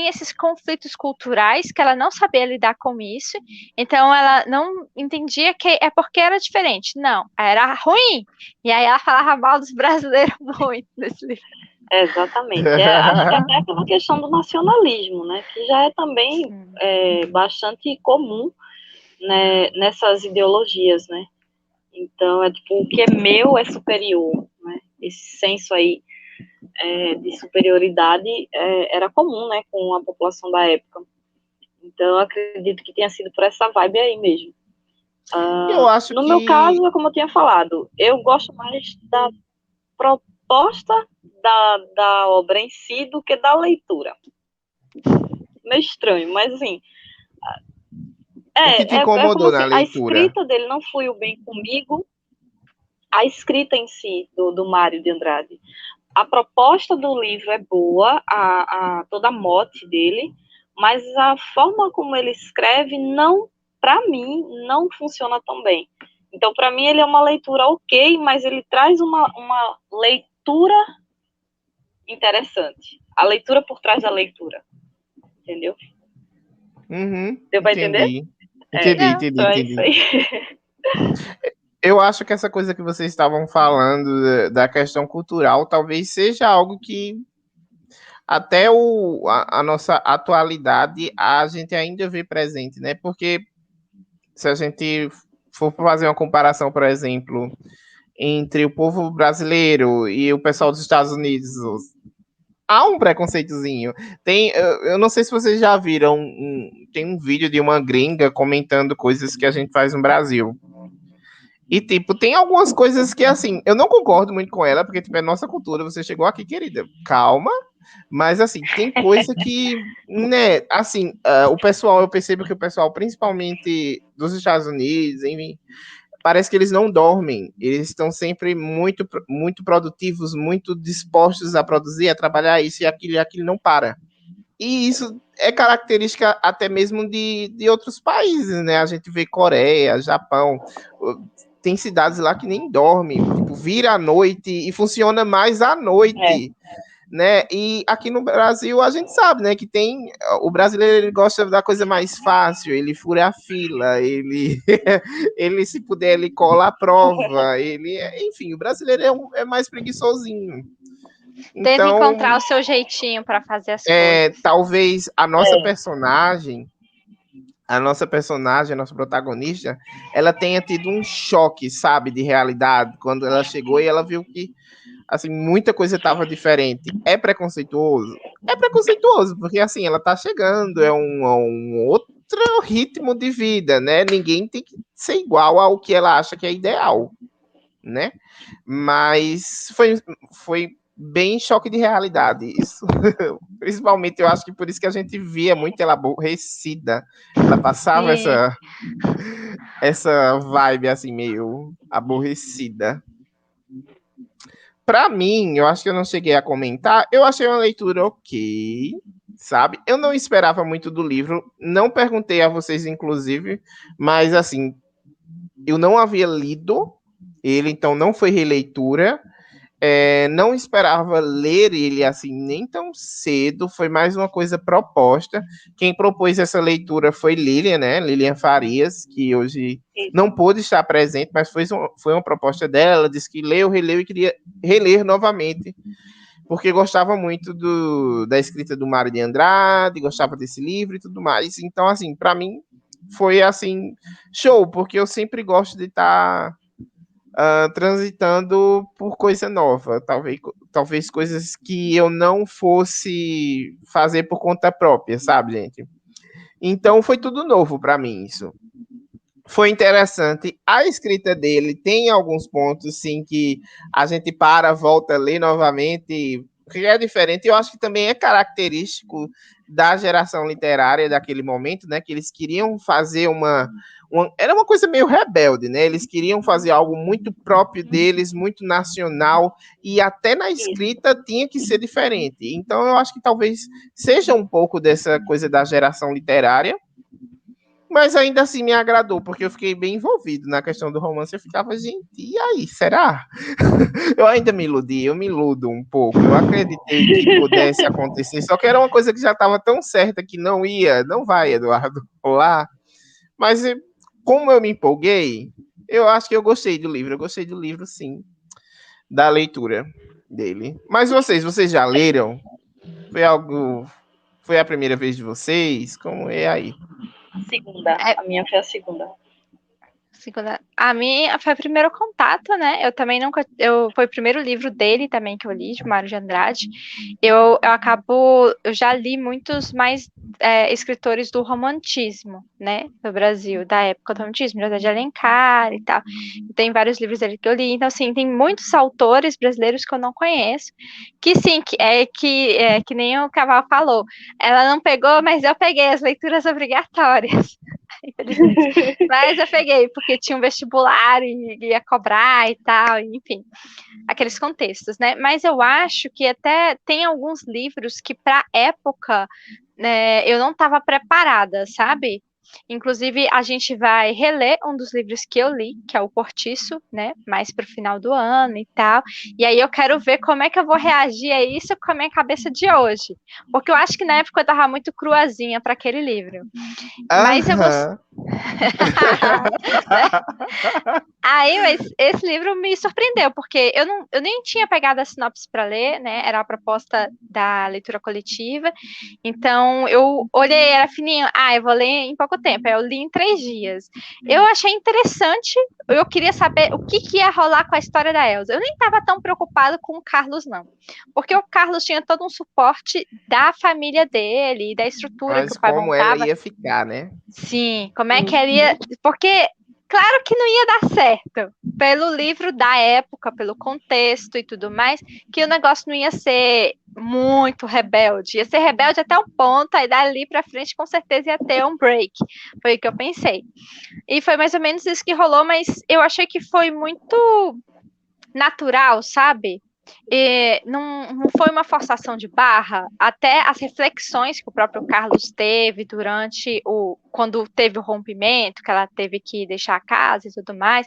esses conflitos culturais que ela não sabia lidar com isso, então ela não entendia que é porque era diferente, não, era ruim, e aí ela falava mal dos brasileiros muito nesse livro. Exatamente, acho que até aquela questão do nacionalismo, né, que já é também bastante comum, né, nessas ideologias, né, então é tipo, o que é meu é superior, né, esse senso aí de superioridade era comum, né, com a população da época. Então, eu acredito que tenha sido por essa vibe aí mesmo. Eu acho no meu caso, é como eu tinha falado, eu gosto mais da proposta da obra em si do que da leitura. Meio estranho, mas assim... O que te incomodou na leitura? A escrita dele não fluiu bem comigo, a escrita em si, do Mário de Andrade. A proposta do livro é boa, toda a mote dele, mas a forma como ele escreve, não, para mim, não funciona tão bem. Então, para mim, ele é uma leitura ok, mas ele traz uma leitura interessante. A leitura por trás da leitura. Entendeu? Uhum, deu para entender? Entendi. Então é isso aí. Eu acho que essa coisa que vocês estavam falando da questão cultural talvez seja algo que até a nossa atualidade a gente ainda vê presente, né? Porque se a gente for fazer uma comparação, por exemplo, entre o povo brasileiro e o pessoal dos Estados Unidos, há um preconceitozinho. Eu não sei se vocês já viram, tem um vídeo de uma gringa comentando coisas que a gente faz no Brasil. E, tipo, tem algumas coisas que, assim, eu não concordo muito com ela, porque, tipo, é nossa cultura, você chegou aqui, querida, calma. Mas, assim, tem coisa que, né, assim, o pessoal, eu percebo que o pessoal, principalmente dos Estados Unidos, enfim, parece que eles não dormem. Eles estão sempre muito, muito produtivos, muito dispostos a produzir, a trabalhar isso e aquilo não para. E isso é característica até mesmo de outros países, né? A gente vê Coreia, Japão, tem cidades lá que nem dormem, tipo, vira à noite e funciona mais à noite. né? E aqui no Brasil a gente sabe, né, que tem o brasileiro, ele gosta da coisa mais fácil, ele fura a fila, ele ele se puder ele cola a prova, ele, enfim, o brasileiro é mais preguiçosinho. Deve Então, encontrar o seu jeitinho para fazer as coisas. talvez a nossa protagonista, ela tenha tido um choque, sabe, de realidade, quando ela chegou e ela viu que, assim, muita coisa estava diferente. É preconceituoso? É preconceituoso, porque, assim, ela tá chegando, é um outro ritmo de vida, né? Ninguém tem que ser igual ao que ela acha que é ideal, né? Mas foi bem choque de realidade isso. Principalmente, eu acho que por isso que a gente via muito ela aborrecida. Ela passava Sim. essa vibe assim meio aborrecida. Para mim, eu acho que eu não cheguei a comentar, eu achei uma leitura ok, sabe? Eu não esperava muito do livro, não perguntei a vocês inclusive, mas assim, eu não havia lido ele, então não foi releitura. Não esperava ler ele assim nem tão cedo, foi mais uma coisa proposta. Quem propôs essa leitura foi Lilian, né? Lilian Farias, que hoje não pôde estar presente, mas foi uma proposta dela. Ela disse que leu, releu e queria reler novamente, porque gostava muito da escrita do Mário de Andrade, gostava desse livro e tudo mais. Então, assim, para mim foi assim show, porque eu sempre gosto de estar transitando por coisa nova, talvez coisas que eu não fosse fazer por conta própria, sabe, gente? Então foi tudo novo para mim isso. Foi interessante. A escrita dele tem alguns pontos, sim, que a gente volta a ler novamente, que é diferente. Eu acho que também é característico da geração literária daquele momento, né? Que eles queriam fazer era uma coisa meio rebelde, né? Eles queriam fazer algo muito próprio deles, muito nacional, e até na escrita tinha que ser diferente. Então eu acho que talvez seja um pouco dessa coisa da geração literária, mas ainda assim me agradou, porque eu fiquei bem envolvido na questão do romance. Eu ficava, gente, e aí, será? Eu ainda me iludi, eu me iludo um pouco. Eu acreditei que pudesse acontecer, só que era uma coisa que já estava tão certa que não vai, Eduardo, rolar. Mas como eu me empolguei, eu acho que eu gostei do livro. Eu gostei do livro, sim, da leitura dele. Mas vocês já leram? Foi a primeira vez de vocês? Como é aí? Segunda. A minha foi a segunda. A minha foi o primeiro contato, né? Eu também nunca. Foi o primeiro livro dele também que eu li, de Mário de Andrade. Eu já li muitos mais escritores do romantismo, né? Do Brasil, da época do romantismo, José de Alencar e tal. Tem vários livros dele que eu li. Então, assim, tem muitos autores brasileiros que eu não conheço. Que sim, que nem o Cavalo falou. Ela não pegou, mas eu peguei as leituras obrigatórias. Infelizmente. Mas eu peguei, porque tinha um vestibular e ia cobrar e tal, enfim, aqueles contextos, né? Mas eu acho que até tem alguns livros que, para época, né, eu não estava preparada, sabe? Inclusive, a gente vai reler um dos livros que eu li, que é o Cortiço, né? Mais para o final do ano e tal. E aí eu quero ver como é que eu vou reagir a isso com a minha cabeça de hoje. Porque eu acho que na época eu estava muito cruazinha para aquele livro. Mas eu vou. Mas esse livro me surpreendeu, porque eu nem tinha pegado a sinopse para ler, né? Era a proposta da leitura coletiva. Então, eu olhei, era fininho. Eu vou ler em pouco tempo. Aí eu li em 3 dias. Eu achei interessante. Eu queria saber o que ia rolar com a história da Elsa. Eu nem estava tão preocupado com o Carlos, não. Porque o Carlos tinha todo um suporte da família dele, da estrutura que o pai como montava. ela ia ficar, né? Sim, como é que ela ia... Porque, claro que não ia dar certo. Pelo livro da época, pelo contexto e tudo mais, que o negócio não ia ser muito rebelde. Ia ser rebelde até um ponto, aí dali pra frente com certeza ia ter um break. Foi o que eu pensei. E foi mais ou menos isso que rolou, mas eu achei que foi muito natural, sabe? E não foi uma forçação de barra, até as reflexões que o próprio Carlos teve quando teve o rompimento, que ela teve que deixar a casa e tudo mais,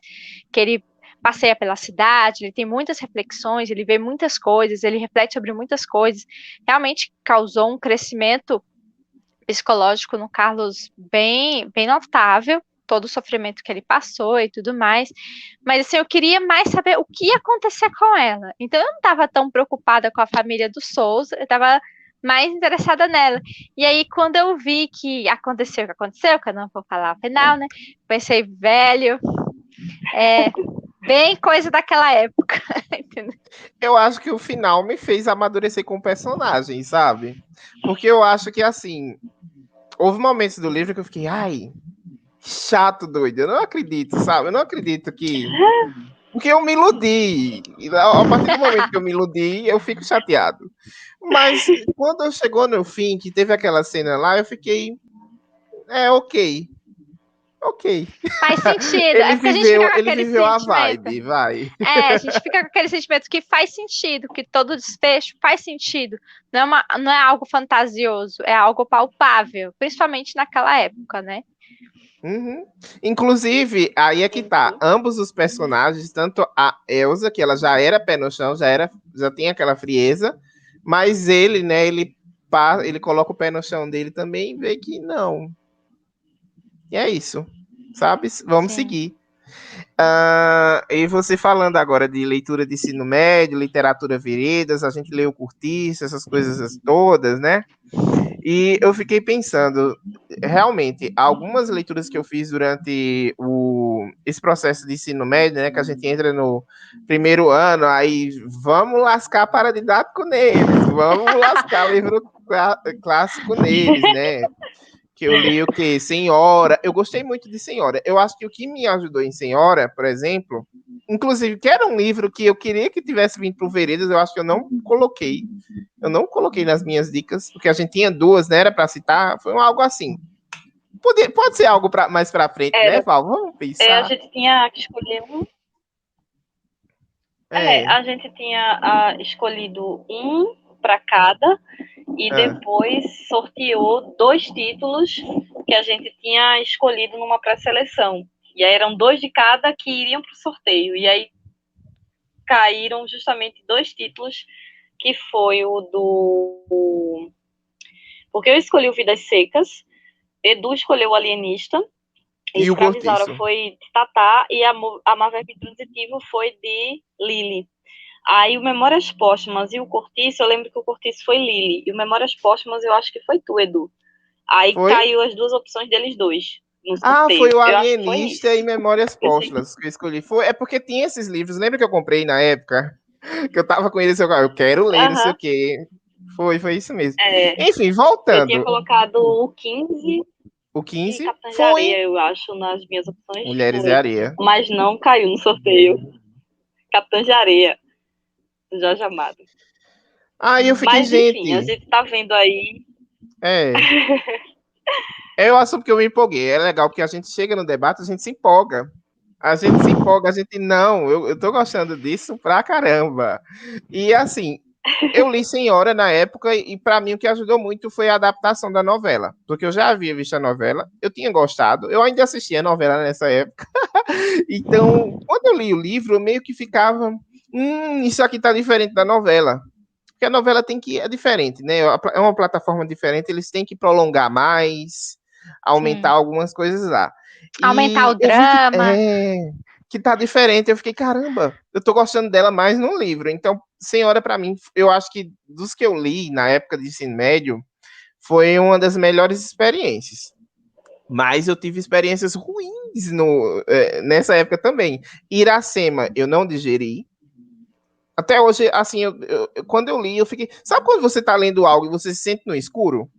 que ele passeia pela cidade, ele tem muitas reflexões, ele vê muitas coisas, ele reflete sobre muitas coisas. Realmente causou um crescimento psicológico no Carlos bem, bem notável, todo o sofrimento que ele passou e tudo mais. Mas assim, eu queria mais saber o que ia acontecer com ela. Então eu não estava tão preocupada com a família do Souza, eu estava mais interessada nela. E aí, quando eu vi que aconteceu o que aconteceu, que eu não vou falar o final, né? Pensei, velho, bem coisa daquela época. Eu acho que o final me fez amadurecer com o personagem, sabe? Porque eu acho que, assim, houve momentos do livro que eu fiquei, ai, chato, doido. Eu não acredito, sabe? Eu não acredito que. Porque eu me iludi. E a partir do momento que eu me iludi, eu fico chateado. Mas quando chegou no fim, que teve aquela cena lá, eu fiquei. Ok. Ok. Faz sentido. É porque a gente fica com Ele aquele viveu a sentimento. vibe, vai. A gente fica com aquele sentimento que faz sentido, que todo desfecho faz sentido. Não é algo fantasioso, é algo palpável, principalmente naquela época, né? Uhum. Inclusive, aí é que tá. Ambos os personagens, tanto a Elsa, que ela já era pé no chão, já tinha aquela frieza, mas ele, né, ele coloca o pé no chão dele também e vê que não. E é isso, sabe? Vamos Sim. seguir. E você falando agora de leitura de ensino médio, literatura veredas, a gente leu Curtiço, essas coisas todas, né? E eu fiquei pensando, realmente, algumas leituras que eu fiz durante esse processo de ensino médio, né, que a gente entra no primeiro ano, aí vamos lascar paradidático neles, vamos lascar livro clássico neles, né? Que eu li o quê? Senhora. Eu gostei muito de Senhora. Eu acho que o que me ajudou em Senhora, por exemplo, inclusive, que era um livro que eu queria que tivesse vindo para o Veredas, eu acho que eu não coloquei. Eu não coloquei nas minhas dicas, porque a gente tinha duas, né? Era para citar. Foi algo assim. Pode ser algo mais para frente, né, Val? Vamos pensar. A gente tinha que escolher um. A gente tinha escolhido um para cada e depois sorteou 2 títulos que a gente tinha escolhido numa pré-seleção. E aí eram 2 de cada que iriam para o sorteio. E aí caíram justamente 2 títulos, que foi o do... Porque eu escolhi o Vidas Secas, Edu escolheu o Alienista, e o Escravizaura Cortiço foi de Tatá e a Verbo Intransitivo foi de Lili. Aí o Memórias Póstumas e o Cortiço, eu lembro que o Cortiço foi Lili, e o Memórias Póstumas eu acho que foi tu, Edu. Aí caiu as 2 opções deles dois. Foi o Alienista e Memórias Póstumas que eu escolhi. É porque tinha esses livros, lembra que eu comprei na época? Que eu tava com eles, eu quero ler, não sei o quê. Foi isso mesmo. Enfim, voltando. Eu tinha colocado o 15 o 15 e Capitães de Areia, eu acho, nas minhas opções. Mulheres e Areia. Mas não caiu no sorteio. Capitães de Areia, Jorge Amado. Aí eu fiquei, mas, enfim, a gente tá vendo aí. Eu acho que eu me empolguei. É legal porque a gente chega no debate, a gente se empolga. A gente não, eu tô gostando disso pra caramba. E assim, eu li Senhora na época e para mim o que ajudou muito foi a adaptação da novela, porque eu já havia visto a novela, eu tinha gostado, eu ainda assistia a novela nessa época. Então, quando eu li o livro, eu meio que ficava, isso aqui tá diferente da novela. Porque a novela é diferente, né? É uma plataforma diferente, eles têm que prolongar mais, aumentar algumas coisas lá. Aumentar o drama. Que tá diferente. Eu fiquei, caramba, eu tô gostando dela mais no livro. Então, Senhora, para mim, eu acho que dos que eu li na época de ensino médio, foi uma das melhores experiências. Mas eu tive experiências ruins nessa época também. Iracema, eu não digeri. Até hoje, assim, quando eu li, eu fiquei. Sabe quando você tá lendo algo e você se sente no escuro?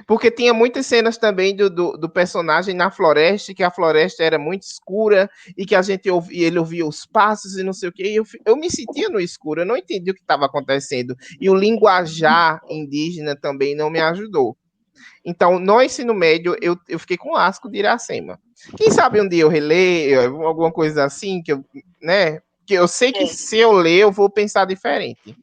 Porque tinha muitas cenas também do personagem na floresta, que a floresta era muito escura e que ele ouvia os passos e não sei o que. Eu me sentia no escuro, eu não entendi o que estava acontecendo. E o linguajar indígena também não me ajudou. Então, no ensino médio, eu fiquei com asco de Iracema. Quem sabe um dia eu releio, alguma coisa assim, né? Que eu sei que se eu ler, eu vou pensar diferente.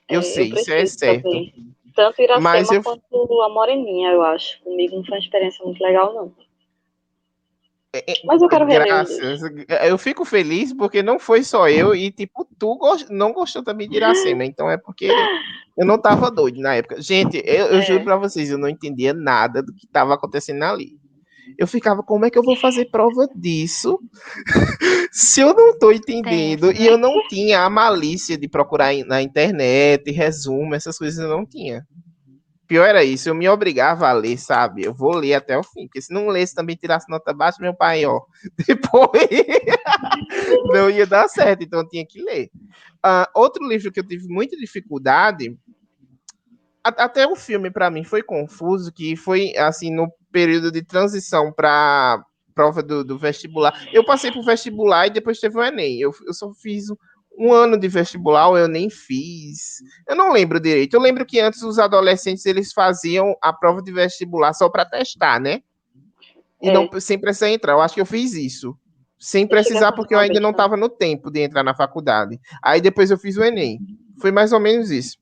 Eu sei, isso é certo. Também. Tanto Iracema quanto a Moreninha, eu acho. Comigo não foi uma experiência muito legal, não. Mas eu quero reler o livro. Graças. Eu fico feliz porque não foi só eu e, tipo, tu não gostou também de Iracema. Então é porque eu não tava doido na época. Gente, eu juro pra vocês, eu não entendia nada do que tava acontecendo ali. Eu ficava, como é que eu vou fazer prova disso se eu não tô entendendo? Tenso, E né? eu não tinha a malícia de procurar na internet, resumo, essas coisas eu não tinha. Pior era isso, eu me obrigava a ler, sabe? Eu vou ler até o fim, porque se não lesse também tirasse nota baixa, meu pai, ó, depois não ia dar certo, então eu tinha que ler. Outro livro que eu tive muita dificuldade, até o filme para mim foi confuso, que foi assim no período de transição para prova do vestibular. Eu passei pro vestibular e depois teve o Enem. Eu só fiz um ano de vestibular, ou eu nem fiz. Eu não lembro direito. Eu lembro que antes os adolescentes eles faziam a prova de vestibular só para testar, né? E não sem precisar entrar. Eu acho que eu fiz isso. Sem precisar, porque eu ainda não estava no tempo de entrar na faculdade. Aí depois eu fiz o Enem. Foi mais ou menos isso.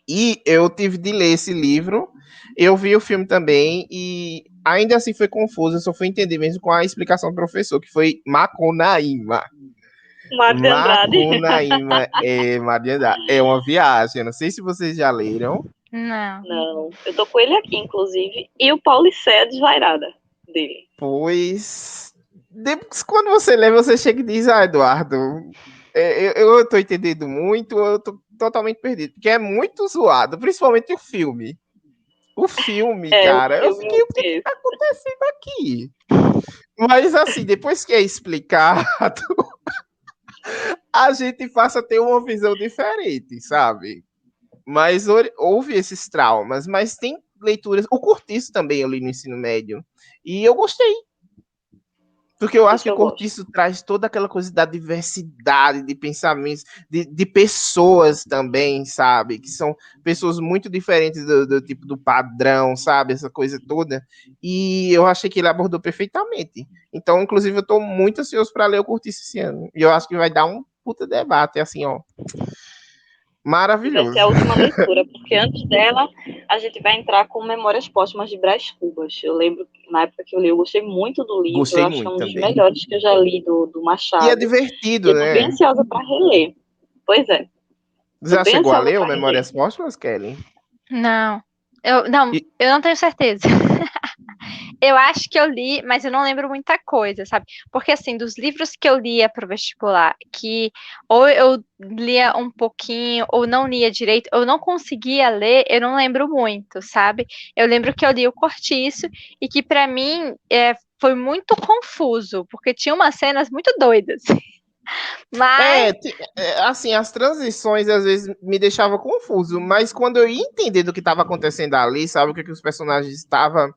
E eu tive de ler esse livro, eu vi o filme também, e ainda assim foi confuso, eu só fui entender mesmo com a explicação do professor, que foi Macunaíma. Macunaíma é uma viagem, eu não sei se vocês já leram. Não, eu tô com ele aqui, inclusive, e o Paulicéia Desvairada dele. Pois, depois, quando você lê, você chega e diz, Eduardo, eu tô entendendo muito, eu tô totalmente perdido, porque é muito zoado, principalmente o filme. O filme, cara, eu fiquei, o que tá acontecendo aqui? Mas assim, depois que é explicado, a gente passa a ter uma visão diferente, sabe? Mas houve esses traumas, mas tem leituras. O Cortiço também eu li no ensino médio. E eu gostei. Porque eu acho que o Cortiço traz toda aquela coisa da diversidade de pensamentos, de pessoas também, sabe? Que são pessoas muito diferentes do tipo do padrão, sabe? Essa coisa toda. E eu achei que ele abordou perfeitamente. Então, inclusive, eu estou muito ansioso para ler o Cortiço esse ano. E eu acho que vai dar um puta debate, assim, ó. Maravilhoso. Vai ser a última leitura, porque antes dela a gente vai entrar com Memórias Póstumas de Brás Cubas. Eu lembro que na época que eu li, eu gostei muito do livro. Gostei eu acho muito que é um dos também. melhores que eu já li do Machado. E é divertido, né? Eu tô bem ansiosa para reler. Pois é. Você já chegou a ler o Memórias Póstumas, Kelly? Não. Eu não tenho certeza. Eu acho que eu li, mas eu não lembro muita coisa, sabe? Porque, assim, dos livros que eu lia pro vestibular, que ou eu lia um pouquinho, ou não lia direito, ou não conseguia ler, eu não lembro muito, sabe? Eu lembro que eu li o Cortiço e que, pra mim, foi muito confuso, porque tinha umas cenas muito doidas. Mas... assim, as transições às vezes me deixavam confuso, mas quando eu ia entender do que estava acontecendo ali, sabe, o que os personagens estavam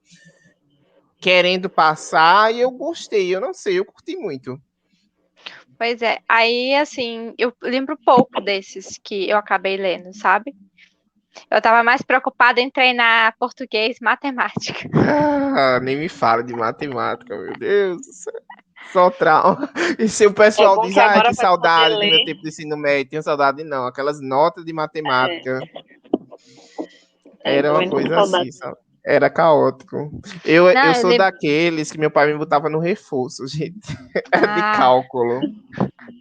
querendo passar, e eu gostei, eu não sei, eu curti muito. Pois é, aí assim, eu lembro pouco desses que eu acabei lendo, sabe? Eu tava mais preocupada em treinar português e matemática. Nem me fala de matemática, meu Deus do céu. Só trauma. E se o pessoal diz, que saudade do meu tempo de ensino médio, tenho saudade, não. Aquelas notas de matemática. Era uma coisa assim, sabe? Era caótico. Eu sou daqueles que meu pai me botava no reforço, gente. Era de cálculo.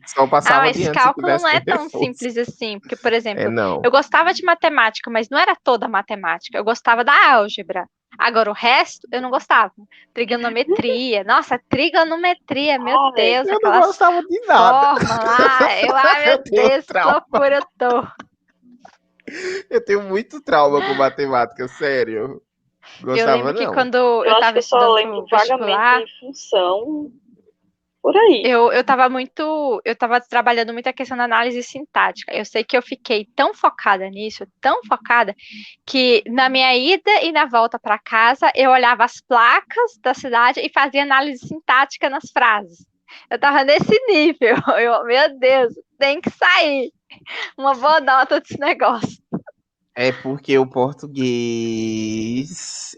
Só passava mas cálculo não é tão simples assim. Porque, por exemplo, eu gostava de matemática, mas não era toda matemática. Eu gostava da álgebra. Agora, o resto, eu não gostava. Trigonometria. Nossa, trigonometria, meu Deus. Eu não gostava de nada. Meu Deus, que loucura eu tô. Eu tenho muito trauma com matemática, sério. Gostava, eu lembro que quando eu tava estudando pro vestibular... em função... Por aí. Eu tava trabalhando muito a questão da análise sintática. Eu sei que eu fiquei tão focada nisso, que na minha ida e na volta para casa, eu olhava as placas da cidade e fazia análise sintática nas frases. Eu tava nesse nível. Meu Deus, tem que sair uma boa nota desse negócio. É porque o português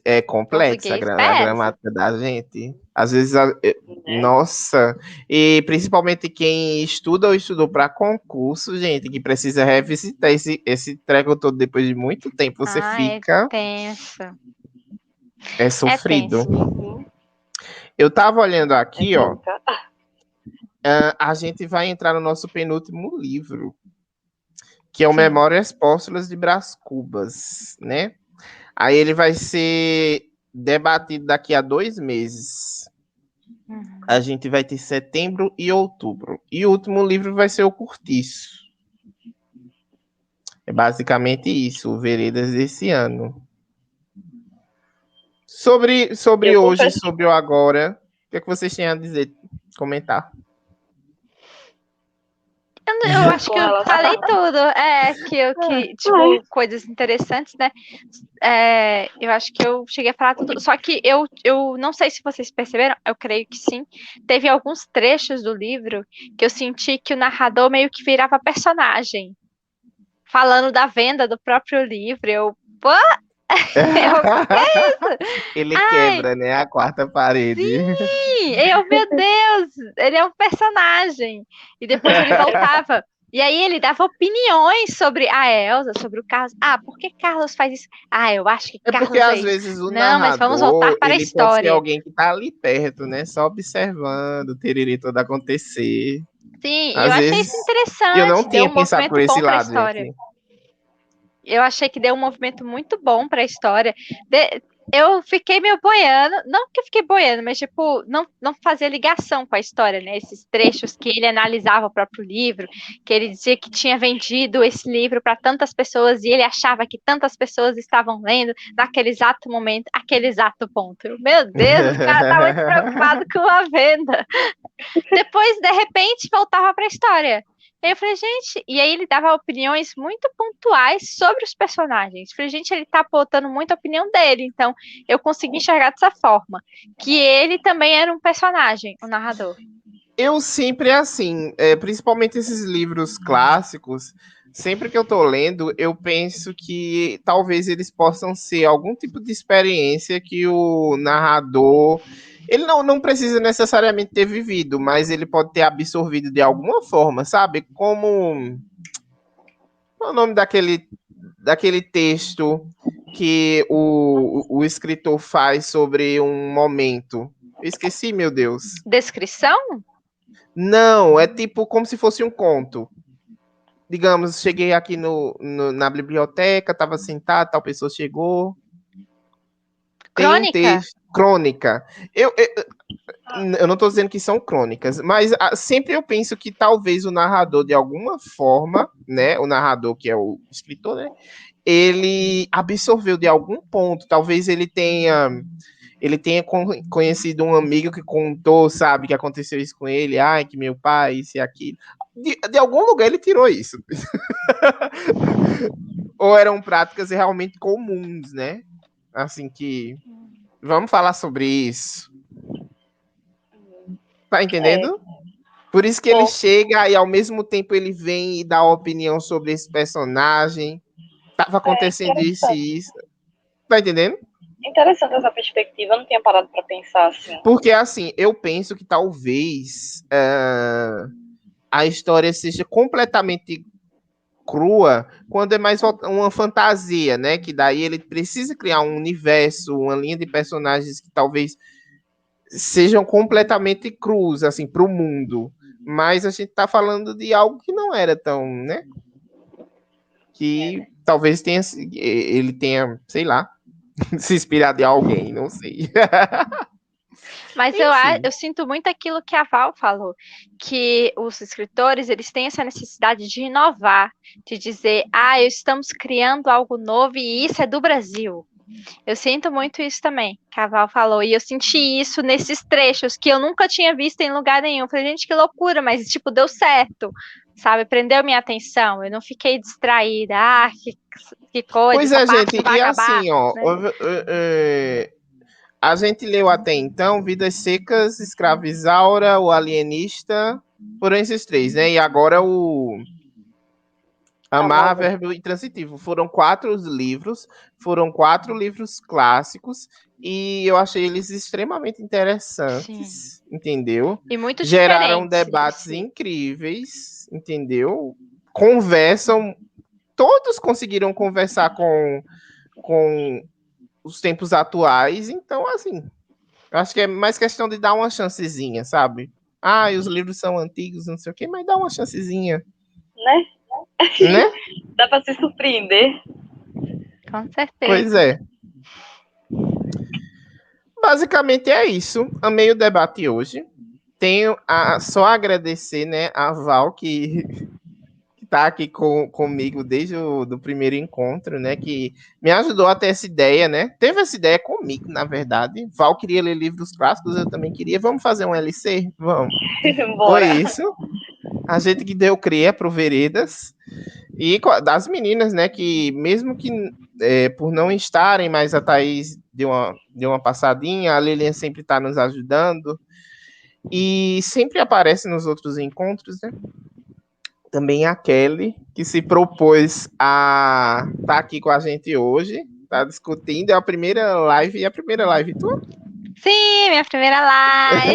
é complexo, a gramática da gente. Às vezes, nossa, e principalmente quem estuda ou estudou para concurso, gente, que precisa revisitar esse treco todo depois de muito tempo, você fica... É tenso. É sofrido. Eu tava olhando aqui, ó. A gente vai entrar no nosso penúltimo livro, que é o Memórias Póstumas de Brás Cubas, né? Aí ele vai ser debatido daqui a 2 meses. A gente vai ter setembro e outubro. E o último livro vai ser o Cortiço. É basicamente isso, o Veredas desse ano. Sobre hoje, sobre o agora, o que é que vocês têm a dizer, comentar? Eu acho que eu falei tudo. Tipo, coisas interessantes, né? Eu acho que eu cheguei a falar tudo. Só que eu não sei se vocês perceberam, eu creio que sim. Teve alguns trechos do livro que eu senti que o narrador meio que virava personagem. Falando da venda do próprio livro. Pô! Que é isso? Ele quebra, né, a quarta parede. Sim! Meu Deus! Ele é um personagem. E depois ele voltava. E aí ele dava opiniões sobre a Elsa, sobre o Carlos. Por que Carlos faz isso? Eu acho que Carlos porque às vezes o narrador, mas vamos voltar para a história. Pode ser alguém que tá ali perto, né? Só observando o tererê todo acontecer. Sim, eu achei isso interessante. Eu não tinha pensado por esse lado, gente. Eu achei que deu um movimento muito bom para a história. Eu fiquei meio boiando, não que eu fiquei boiando, mas tipo, não fazia ligação com a história, né? Esses trechos que ele analisava o próprio livro, que ele dizia que tinha vendido esse livro para tantas pessoas e ele achava que tantas pessoas estavam lendo naquele exato momento, aquele exato ponto. Meu Deus, o cara tá muito preocupado com a venda. Depois, de repente, voltava para a história. Aí eu falei, gente, e aí ele dava opiniões muito pontuais sobre os personagens. Eu falei, gente, ele tá botando muita opinião dele, então eu consegui enxergar dessa forma. Que ele também era um personagem, o narrador. Eu sempre, assim, principalmente esses livros clássicos, sempre que eu tô lendo, eu penso que talvez eles possam ser algum tipo de experiência que o narrador... Ele não precisa necessariamente ter vivido, mas ele pode ter absorvido de alguma forma, sabe? Como... Qual é o nome daquele texto que o escritor faz sobre um momento? Eu esqueci, meu Deus. Descrição? Não, é tipo como se fosse um conto. Digamos, cheguei aqui na biblioteca, estava sentado, tal pessoa chegou. Crônica? Tem um texto, crônica. Eu não estou dizendo que são crônicas, mas sempre eu penso que talvez o narrador, de alguma forma, né, o narrador que é o escritor, né, ele absorveu de algum ponto, talvez ele tenha conhecido um amigo que contou, sabe, que aconteceu isso com ele, que meu pai, isso e aquilo. De algum lugar ele tirou isso. Ou eram práticas realmente comuns, né? Assim que... Vamos falar sobre isso. Tá entendendo? Por isso que ele chega e ao mesmo tempo ele vem e dá opinião sobre esse personagem. Tava acontecendo isso e isso. Tá entendendo? Interessante essa perspectiva, eu não tinha parado para pensar assim. Porque, assim, eu penso que talvez a história seja completamente crua quando é mais uma fantasia, né? Que daí ele precisa criar um universo, uma linha de personagens que talvez sejam completamente crus, assim, para o mundo. Mas a gente tá falando de algo que não era tão, né? Que talvez ele tenha, sei lá, se inspirado em alguém, não sei. Mas eu sinto muito aquilo que a Val falou, que os escritores, eles têm essa necessidade de inovar, de dizer, estamos criando algo novo e isso é do Brasil. Eu sinto muito isso também, que a Val falou, e eu senti isso nesses trechos que eu nunca tinha visto em lugar nenhum. Eu falei, gente, que loucura, mas tipo, deu certo, sabe? Prendeu minha atenção, eu não fiquei distraída, que coisa. Pois é, gente, e acabar, assim, ó, né? A gente leu até então Vidas Secas, Escrava Isaura, O Alienista, foram esses 3, né? E agora o Amar, Verbo Intransitivo. Foram 4 livros, foram 4 livros clássicos, e eu achei eles extremamente interessantes, entendeu? E muito geraram debates incríveis, entendeu? Conversam, todos conseguiram conversar com os tempos atuais, então, assim, Eu acho que é mais questão de dar uma chancezinha, sabe? Ah, e os livros são antigos, não sei o quê, mas dá uma chancezinha. Né? Né? Dá para se surpreender. Com certeza. Pois é. Basicamente é isso. Amei o debate hoje. Tenho só agradecer, né, a Val, que tá aqui comigo desde o do primeiro encontro, né? Que me ajudou a ter essa ideia, né? Teve essa ideia comigo, na verdade. Val queria ler livros clássicos, eu também queria. Vamos fazer um LC? Vamos. Foi isso. A gente que deu cria pro Veredas. E das meninas, né? Que mesmo que por não estarem, mas a Thaís deu uma passadinha, a Lilian sempre está nos ajudando. E sempre aparece nos outros encontros, né? Também a Kelly, que se propôs a estar aqui com a gente hoje, tá discutindo. É a primeira live, e a primeira live tua? Sim, minha primeira live.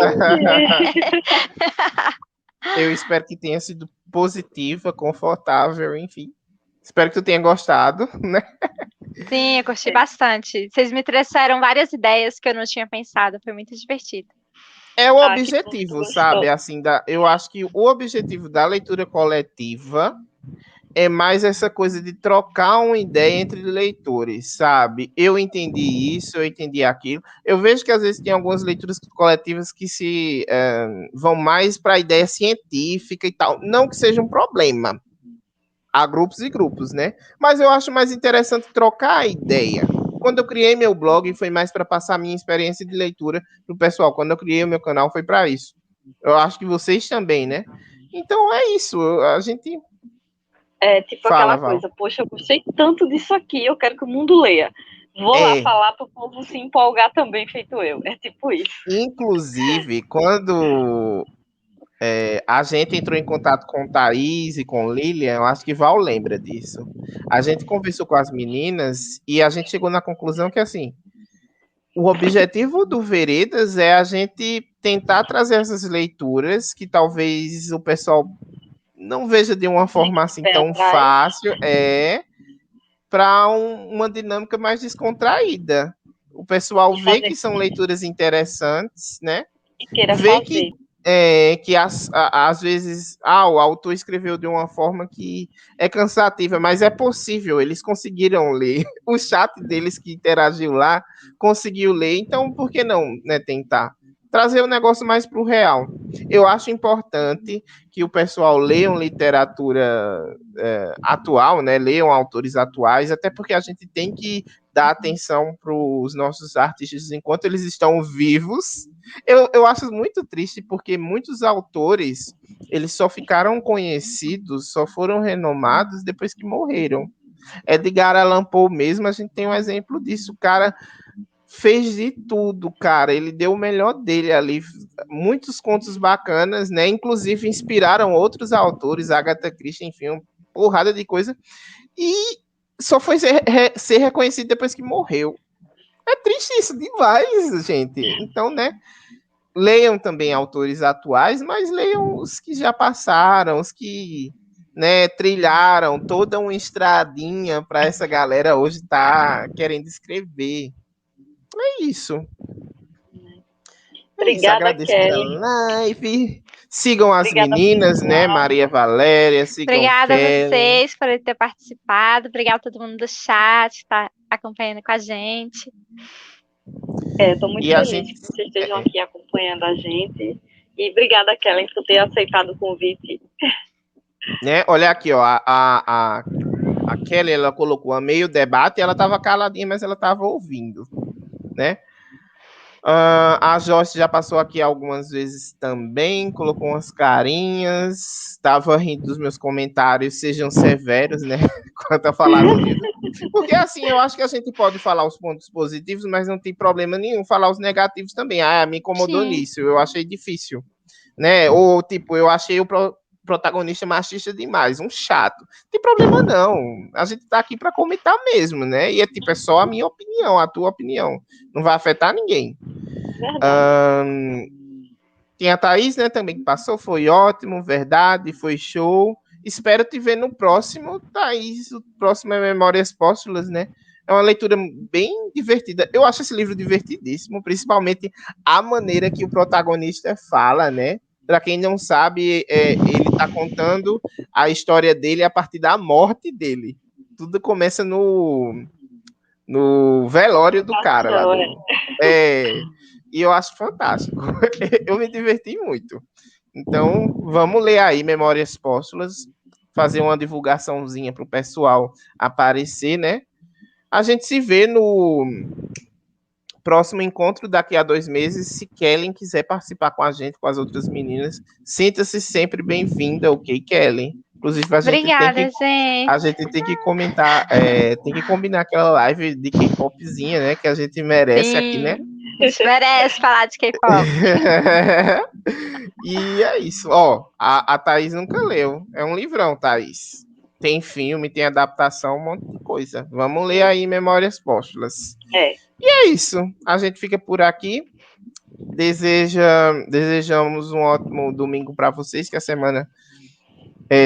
Eu espero que tenha sido positiva, confortável, enfim. Espero que tu tenha gostado, né? Sim, eu curti bastante. Vocês me trouxeram várias ideias que eu não tinha pensado, foi muito divertido. É o objetivo, sabe? Assim, eu acho que o objetivo da leitura coletiva é mais essa coisa de trocar uma ideia entre leitores, sabe? Eu entendi isso, eu entendi aquilo. Eu vejo que às vezes tem algumas leituras coletivas que se vão mais para a ideia científica e tal. Não que seja um problema. Há grupos e grupos, né? Mas eu acho mais interessante trocar a ideia. Quando eu criei meu blog, foi mais para passar a minha experiência de leitura pro pessoal. Quando eu criei o meu canal, foi para isso. Eu acho que vocês também, né? Então é isso. A gente é tipo fala, aquela coisa, poxa, eu gostei tanto disso aqui, eu quero que o mundo leia. Vou lá falar para o povo se empolgar também, feito eu. É tipo isso. Inclusive, quando a gente entrou em contato com Thaís e com Lilian, eu acho que Val lembra disso. A gente conversou com as meninas e a gente chegou na conclusão que, assim, o objetivo do Veredas é a gente tentar trazer essas leituras que talvez o pessoal não veja de uma forma assim tão fácil, para uma dinâmica mais descontraída. O pessoal vê que são leituras interessantes, né? E queira vê fazer. que às vezes o autor escreveu de uma forma que é cansativa, mas é possível, eles conseguiram ler. O chat deles que interagiu lá conseguiu ler, então por que não, né, tentar trazer o negócio mais para o real? Eu acho importante que o pessoal leiam literatura atual, né? Leiam autores atuais, até porque a gente tem que dar atenção para os nossos artistas enquanto eles estão vivos. Eu acho muito triste porque muitos autores eles só ficaram conhecidos, só foram renomados depois que morreram. Edgar Allan Poe mesmo, a gente tem um exemplo disso. O cara fez de tudo, cara. Ele deu o melhor dele ali. Muitos contos bacanas, né? Inclusive inspiraram outros autores, Agatha Christie, enfim, uma porrada de coisa. E só foi ser reconhecido depois que morreu. É triste isso demais, gente. Então, né? Leiam também autores atuais, mas leiam os que já passaram, os que, né, trilharam toda uma estradinha para essa galera hoje tá querendo escrever. É isso. Obrigada, Kelly. Live. Sigam as Obrigada, meninas, né? Maria Valéria, sigam Obrigada Kelly. a vocês por ter participado. Obrigada a todo mundo do chat que está acompanhando com a gente. Estou muito feliz que vocês estejam aqui acompanhando a gente. E obrigada, Kelly, por ter aceitado o convite. Né? Olha aqui, ó, a Kelly, ela colocou a meio debate, ela estava caladinha, mas ela estava ouvindo, né? A Joyce já passou aqui algumas vezes também, colocou umas carinhas, estava rindo dos meus comentários, sejam severos, né? Quanto a falar do livro. Porque assim, eu acho que a gente pode falar os pontos positivos, mas não tem problema nenhum falar os negativos também. Me incomodou nisso, eu achei difícil, né? Ou tipo, eu achei o protagonista machista demais, um chato. Não tem problema não. A gente tá aqui para comentar mesmo, né? E é só a minha opinião, a tua opinião. Não vai afetar ninguém. Tem a Thaís, né, também que passou, foi ótimo, verdade, foi show. Espero te ver no próximo, Thaís. O próximo é Memórias Póstulas, né? É uma leitura bem divertida. Eu acho esse livro divertidíssimo, principalmente a maneira que o protagonista fala, né? Para quem não sabe, ele está contando a história dele a partir da morte dele. Tudo começa no velório do cara lá. E eu acho fantástico. Eu me diverti muito. Então, vamos ler aí Memórias Póstumas, fazer uma divulgaçãozinha para o pessoal aparecer, né? A gente se vê no próximo encontro daqui a 2 meses. Se Kellen quiser participar com a gente, com as outras meninas, sinta-se sempre bem-vinda, ok, Kellen? Inclusive, Obrigada, gente. A gente tem que comentar, tem que combinar aquela live de K-popzinha, né? Que a gente merece. Sim. Aqui, né? A gente merece falar de K-pop. E é isso. Ó, a Thaís nunca leu. É um livrão, Thaís. Tem filme, tem adaptação, um monte de coisa. Vamos ler aí Memórias Póstumas. E é isso. A gente fica por aqui. Desejamos um ótimo domingo para vocês, que a semana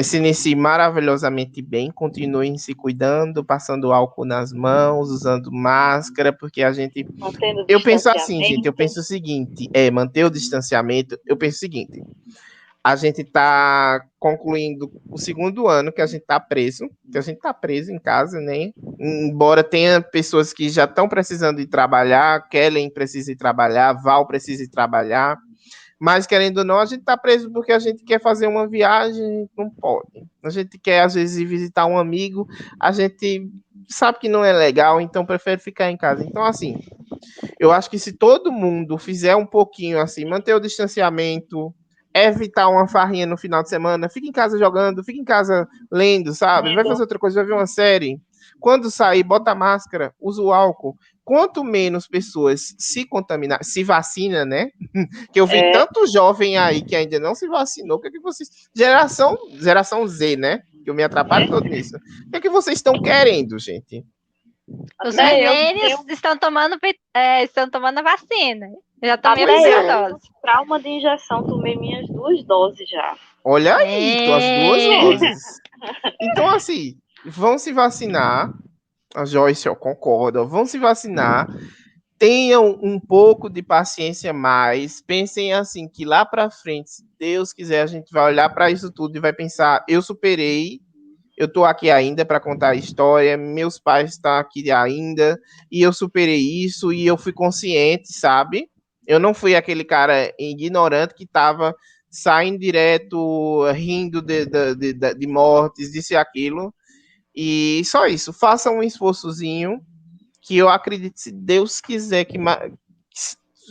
se inicie maravilhosamente bem. Continuem se cuidando, passando álcool nas mãos, usando máscara, porque a gente... Eu penso assim, gente, eu penso o seguinte, manter o distanciamento, eu penso o seguinte, a gente está concluindo o 2º ano que a gente está preso, em casa, né? Embora tenha pessoas que já estão precisando ir trabalhar, Kellen precisa ir trabalhar, Val precisa ir trabalhar, mas querendo ou não, a gente está preso porque a gente quer fazer uma viagem, não pode. A gente quer, às vezes, ir visitar um amigo, a gente sabe que não é legal, então prefere ficar em casa. Então, assim, eu acho que se todo mundo fizer um pouquinho assim, manter o distanciamento, evitar uma farrinha no final de semana, fica em casa jogando, fica em casa lendo, sabe? Vai fazer outra coisa, vai ver uma série. Quando sair, bota a máscara, usa o álcool. Quanto menos pessoas se contaminar, se vacina, né? Que eu vi tanto jovem aí que ainda não se vacinou. O que é que vocês... Geração Z, né? Que eu me atrapalho todo nisso. O que é que vocês estão querendo, gente? Os milênios estão tomando a vacina. Já tomei as 2 doses. Trauma de injeção, tomei minhas 2 doses já. Olha aí, as 2 doses. Então, assim, vão se vacinar. A Joyce, eu concordo. Vão se vacinar. Tenham um pouco de paciência mais. Pensem assim, que lá para frente, se Deus quiser, a gente vai olhar para isso tudo e vai pensar, eu superei. Eu tô aqui ainda para contar a história, meus pais estão aqui ainda, e eu superei isso, e eu fui consciente, sabe? Eu não fui aquele cara ignorante que tava saindo direto, rindo de mortes, disso e aquilo. E só isso, faça um esforçozinho, que eu acredito, se Deus quiser,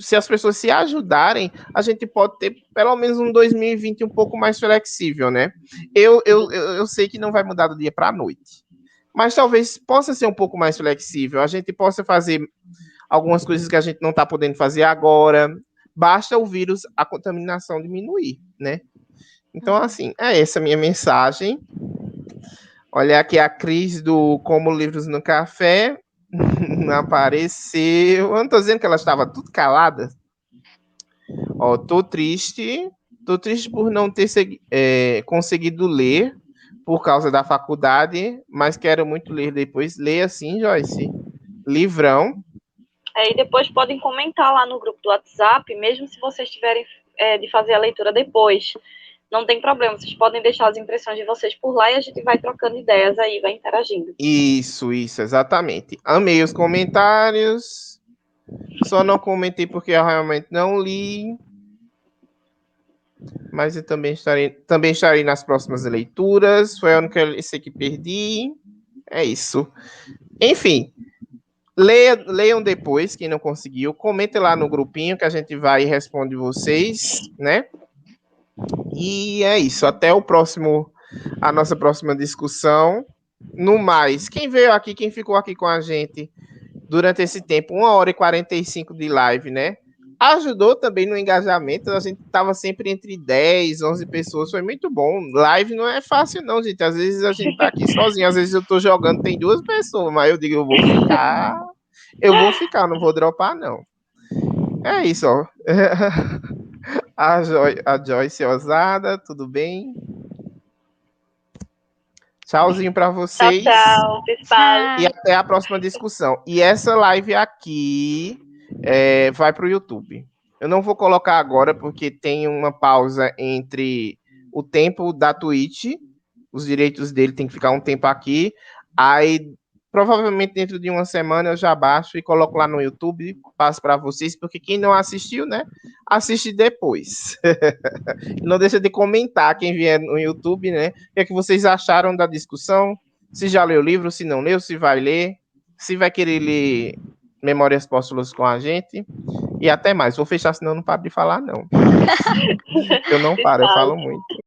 se as pessoas se ajudarem, a gente pode ter pelo menos um 2020 um pouco mais flexível, né? Eu sei que não vai mudar do dia para a noite, mas talvez possa ser um pouco mais flexível. A gente possa fazer algumas coisas que a gente não está podendo fazer agora. Basta o vírus, a contaminação diminuir, né? Então, assim, é essa a minha mensagem. Olha aqui a Cris do Como Livros no Café. Não apareceu. Eu não tô dizendo que ela estava tudo calada. Ó, tô triste por não ter conseguido ler por causa da faculdade, mas quero muito ler depois. Leia sim, Joyce. Livrão. E depois podem comentar lá no grupo do WhatsApp, mesmo se vocês tiverem de fazer a leitura depois. Não tem problema, vocês podem deixar as impressões de vocês por lá e a gente vai trocando ideias aí, vai interagindo. Isso, exatamente. Amei os comentários. Só não comentei porque eu realmente não li. Mas eu também estarei nas próximas leituras. Foi a única esse que perdi. É isso. Enfim, leiam depois, quem não conseguiu. Comentem lá no grupinho que a gente vai e responde vocês, né? E é isso. Até a nossa próxima discussão. No mais, quem veio aqui, quem ficou aqui com a gente durante esse tempo, 1h45 de live, né? Ajudou também no engajamento, a gente estava sempre entre 10, 11 pessoas, foi muito bom. Live não é fácil não, gente, às vezes a gente tá aqui sozinho, às vezes eu tô jogando, tem 2 pessoas, mas eu digo, eu vou ficar, não vou dropar não. É isso, ó. A Joyce Osada, tudo bem? Tchauzinho para vocês. Tchau, pessoal. E até a próxima discussão. E essa live aqui vai para o YouTube. Eu não vou colocar agora, porque tem uma pausa entre o tempo da Twitch, os direitos dele tem que ficar um tempo aqui. Aí, provavelmente dentro de uma semana, eu já baixo e coloco lá no YouTube, passo para vocês, porque quem não assistiu, né, assiste depois. Não deixa de comentar quem vier no YouTube, né, o que vocês acharam da discussão, se já leu o livro, se não leu, se vai ler, se vai querer ler Memórias Póstumas com a gente. E até mais. Vou fechar, senão eu não paro de falar, não. Eu não paro, eu falo muito.